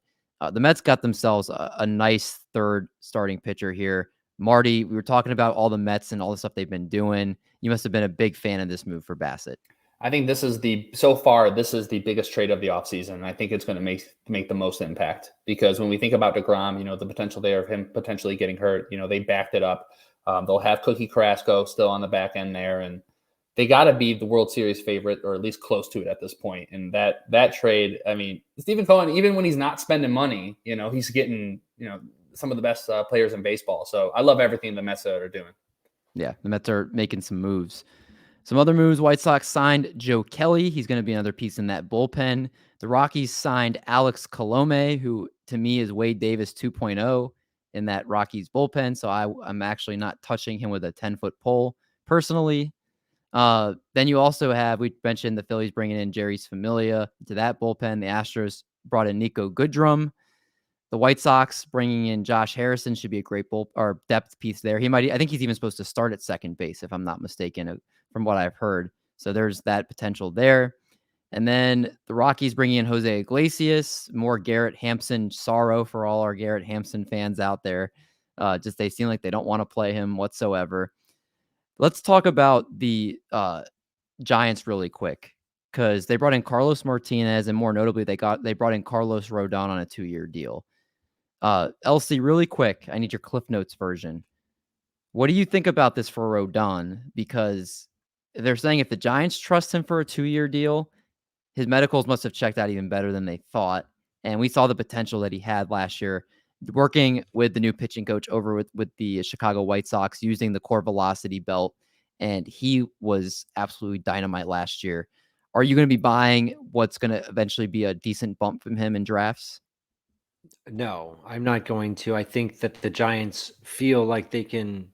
the Mets got themselves a nice third starting pitcher here. Marty, we were talking about all the Mets and all the stuff they've been doing. You must have been a big fan of this move for Bassett. I think this is the biggest trade of the offseason. I think it's going to make the most impact, because when we think about DeGrom, the potential there of him potentially getting hurt, they backed it up. They'll have Cookie Carrasco still on the back end there, and they got to be the World Series favorite, or at least close to it at this point. And that trade, I mean, Stephen Cohen, even when he's not spending money, he's getting, some of the best players in baseball. So I love everything the Mets are doing. Yeah, the Mets are making some moves. Some other moves, White Sox signed Joe Kelly. He's going to be another piece in that bullpen. The Rockies signed Alex Colome, who to me is Wade Davis 2.0 in that Rockies bullpen. So I'm actually not touching him with a 10-foot pole personally. Then you also have, we mentioned the Phillies bringing in Jerry's Familia to that bullpen. The Astros brought in Nico Goodrum. The White Sox bringing in Josh Harrison should be a great depth piece there. I think he's even supposed to start at second base, if I'm not mistaken, from what I've heard. So there's that potential there. And then the Rockies bringing in Jose Iglesias, more Garrett Hampson sorrow for all our Garrett Hampson fans out there. Just they seem like they don't want to play him whatsoever. Let's talk about the Giants really quick, because they brought in Carlos Martinez, and more notably, they brought in Carlos Rodon on a 2-year deal. Elsie, really quick, I need your Cliff Notes version. What do you think about this for Rodon? Because they're saying if the Giants trust him for a 2-year deal, his medicals must have checked out even better than they thought. And we saw the potential that he had last year working with the new pitching coach over with the Chicago White Sox, using the core velocity belt. And he was absolutely dynamite last year. Are you going to be buying what's going to eventually be a decent bump from him in drafts? No, I'm not going to. I think that the Giants feel like they can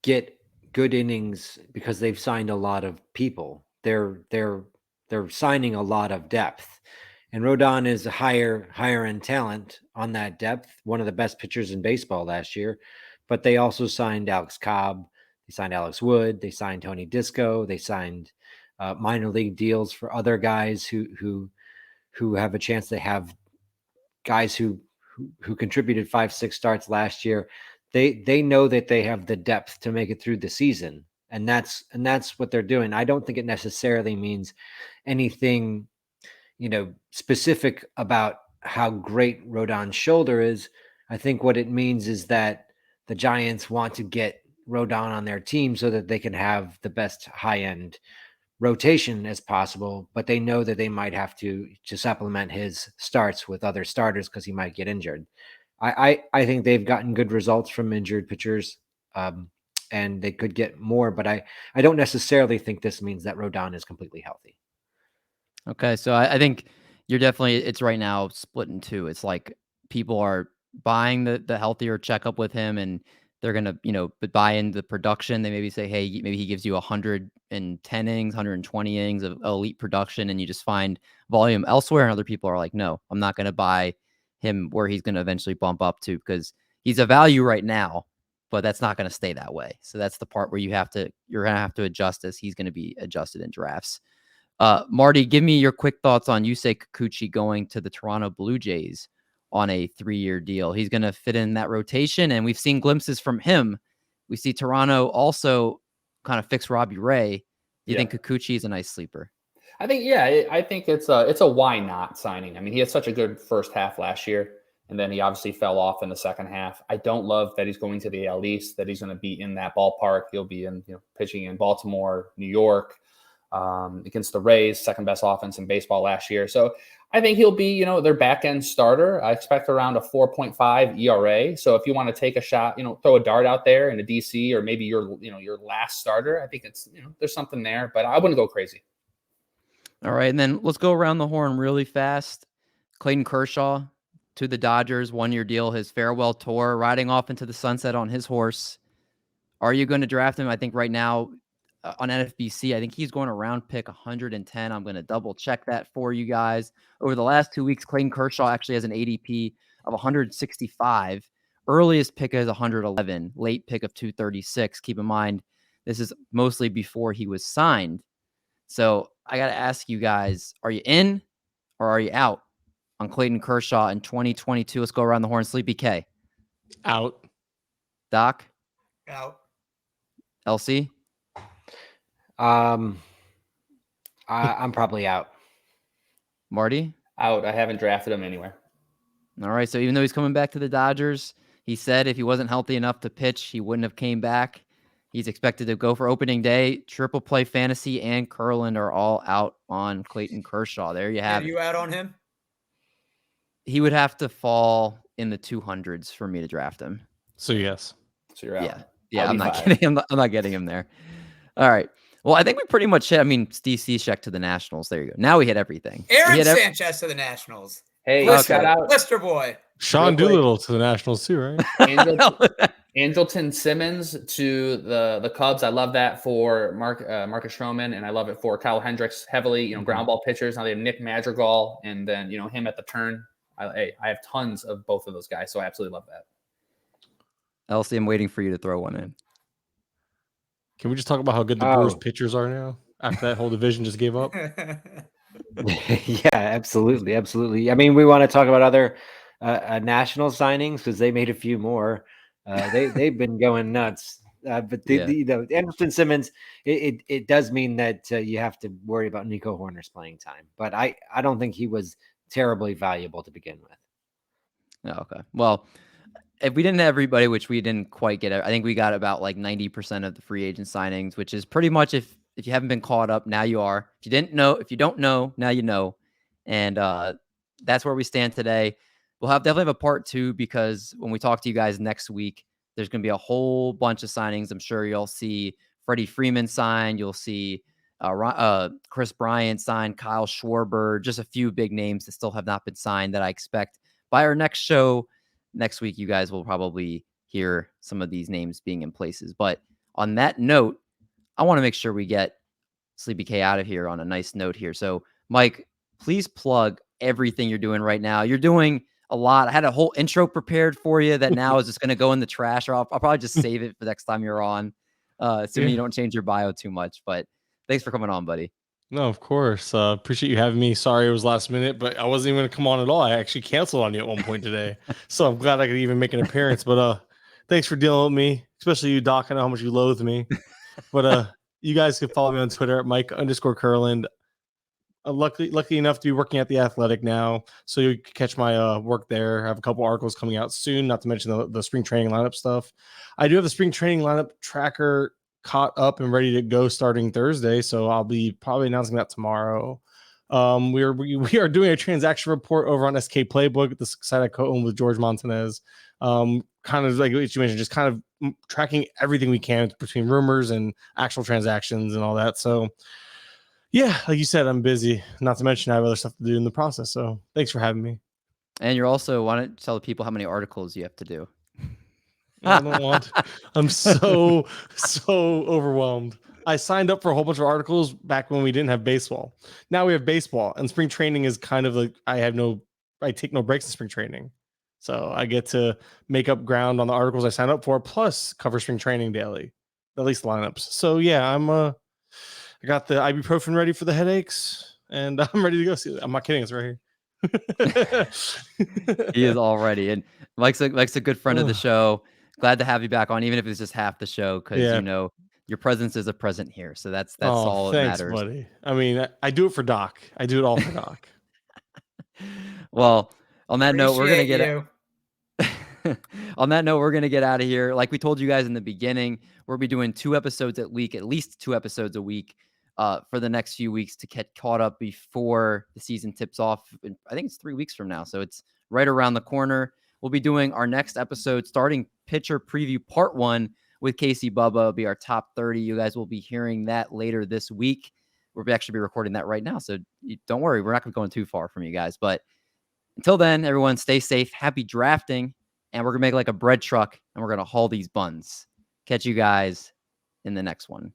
get good innings because they've signed a lot of people. They're signing a lot of depth, and Rodon is a higher end talent on that depth. One of the best pitchers in baseball last year, but they also signed Alex Cobb. They signed Alex Wood. They signed Tony Disco. They signed minor league deals for other guys who have a chance to have guys who contributed 5-6 starts last year. They know that they have the depth to make it through the season, and that's what they're doing. I don't think it necessarily means anything, specific about how great Rodon's shoulder is. I think what it means is that the Giants want to get Rodon on their team so that they can have the best high-end rotation as possible, but they know that they might have to supplement his starts with other starters because he might get injured. I think they've gotten good results from injured pitchers, and they could get more, but I don't necessarily think this means that Rodon is completely healthy. Okay, so I think it's right now split in two. It's like people are buying the healthier checkup with him, and they're going to, buy into the production. They maybe say, hey, maybe he gives you 110 innings, 120 innings of elite production, and you just find volume elsewhere. And other people are like, no, I'm not going to buy him where he's going to eventually bump up to, because he's a value right now, but that's not going to stay that way. So that's the part where you're going to have to adjust as he's going to be adjusted in drafts. Marty, give me your quick thoughts on Yusei Kikuchi going to the Toronto Blue Jays on a 3-year deal. He's going to fit in that rotation, and we've seen glimpses from him. We see Toronto also kind of fix Robbie Ray. Do you think Kikuchi is a nice sleeper? I think it's a why not signing. I mean, he had such a good first half last year, and then he obviously fell off in the second half. I don't love that he's going to the AL East, that he's going to be in that ballpark. He'll be in, pitching in Baltimore, New York, against the Rays, second best offense in baseball last year. So I think he'll be, their back end starter. I expect around a 4.5 ERA. So if you want to take a shot, throw a dart out there in a DC, or maybe your last starter, I think it's, there's something there, but I wouldn't go crazy. All right. And then let's go around the horn really fast. Clayton Kershaw to the Dodgers, 1-year deal, his farewell tour, riding off into the sunset on his horse. Are you going to draft him? I think right now, on NFBC, I think he's going around pick 110. I'm going to double check that for you guys. Over the last 2 weeks, Clayton Kershaw actually has an ADP of 165. earliest pick is 111, late pick of 236. Keep in mind, this is mostly before he was signed. So I got to ask you guys, are you in or are you out on Clayton Kershaw in 2022? Let's go around the horn. Sleepy K. Out. Doc? Out. LC? I'm probably out. Marty? Out. I haven't drafted him anywhere. All right. So even though he's coming back to the Dodgers, he said if he wasn't healthy enough to pitch, he wouldn't have came back. He's expected to go for opening day. Triple Play Fantasy and Curland are all out on Clayton Kershaw. There you have Are it. you out on him? He would have to fall in the 200s for me to draft him. So yes. So you're out. Yeah. I'll I'm be not five. getting him. I'm not getting him there. All right. Well, I think we pretty much hit. I mean, Steve Cishek to the Nationals. There you go. Now we hit everything. Aaron Sanchez to the Nationals. Hey, Blister, shout out Blister boy. Sean Real quick. Doolittle to the Nationals too, right? Andrelton Simmons to the Cubs. I love that for Marcus Stroman, and I love it for Kyle Hendricks heavily. Ground ball pitchers. Now they have Nick Madrigal, and then him at the turn. I have tons of both of those guys, so I absolutely love that. Elsie, I'm waiting for you to throw one in. Can we just talk about how good the Brewers pitchers are now after that whole division just gave up? Yeah, absolutely. I mean, we want to talk about other national signings because they made a few more. They've been going nuts. But Anderson Simmons, it does mean that you have to worry about Nico Horner's playing time. But I don't think he was terribly valuable to begin with. Oh, okay. Well, if we didn't have everybody, which we didn't quite get, I think we got about like 90% of the free agent signings, which is pretty much if you haven't been caught up, now you are. If you don't know, now you know. And that's where we stand today. We'll definitely have a part 2 because when we talk to you guys next week, there's going to be a whole bunch of signings. I'm sure you'll see Freddie Freeman sign. You'll see Chris Bryant sign, Kyle Schwarber, just a few big names that still have not been signed that I expect by our next show next week. You guys will probably hear some of these names being in places. But on that note, I want to make sure we get Sleepy K out of here on a nice note here. So, Mike, please plug everything you're doing right now. You're doing a lot. I had a whole intro prepared for you that now is just going to go in the trash, or I'll probably just save it for next time you're on, assuming you don't change your bio too much. But thanks for coming on, buddy. No, of course. Appreciate you having me. Sorry it was last minute, but I wasn't even going to come on at all. I actually canceled on you at one point today. So I'm glad I could even make an appearance. But thanks for dealing with me, especially you, Doc. I know how much you loathe me. But you guys can follow me on Twitter at Mike_Curland. Lucky enough to be working at The Athletic now, so you can catch my work there. I have a couple articles coming out soon, not to mention the spring training lineup stuff. I do have the spring training lineup tracker caught up and ready to go starting Thursday, so I'll be probably announcing that tomorrow. We are doing a transaction report over on SK Playbook, the site I co-own with George Montanez. Kind of like what you mentioned, just kind of tracking everything we can between rumors and actual transactions and all that. So yeah, like you said, I'm busy. Not to mention I have other stuff to do in the process. So thanks for having me. And you're also want to tell the people how many articles you have to do. I don't want to. I'm so overwhelmed. I signed up for a whole bunch of articles back when we didn't have baseball. Now we have baseball, and spring training is kind of like I take no breaks in spring training. So I get to make up ground on the articles I signed up for, plus cover spring training daily, at least lineups. So yeah, I got the ibuprofen ready for the headaches, and I'm ready to go. See, I'm not kidding. It's right here. He is all ready. And Mike's a good friend of the show. Glad to have you back on, even if it's just half the show, because your presence is a present here. So that's all that matters. Buddy. I mean, I do it for Doc. I do it all for Doc. Well, on that note, we're gonna get out of here. Like we told you guys in the beginning, we'll be doing 2 episodes at least 2 episodes a week for the next few weeks to get caught up before the season tips off. I think it's 3 weeks from now, so it's right around the corner. We'll be doing our next episode, starting pitcher preview part 1 with Casey Bubba. It'll be our top 30. You guys will be hearing that later this week. We'll actually be recording that right now, so don't worry. We're not going too far from you guys. But until then, everyone stay safe. Happy drafting. And we're going to make like a bread truck, and we're going to haul these buns. Catch you guys in the next one.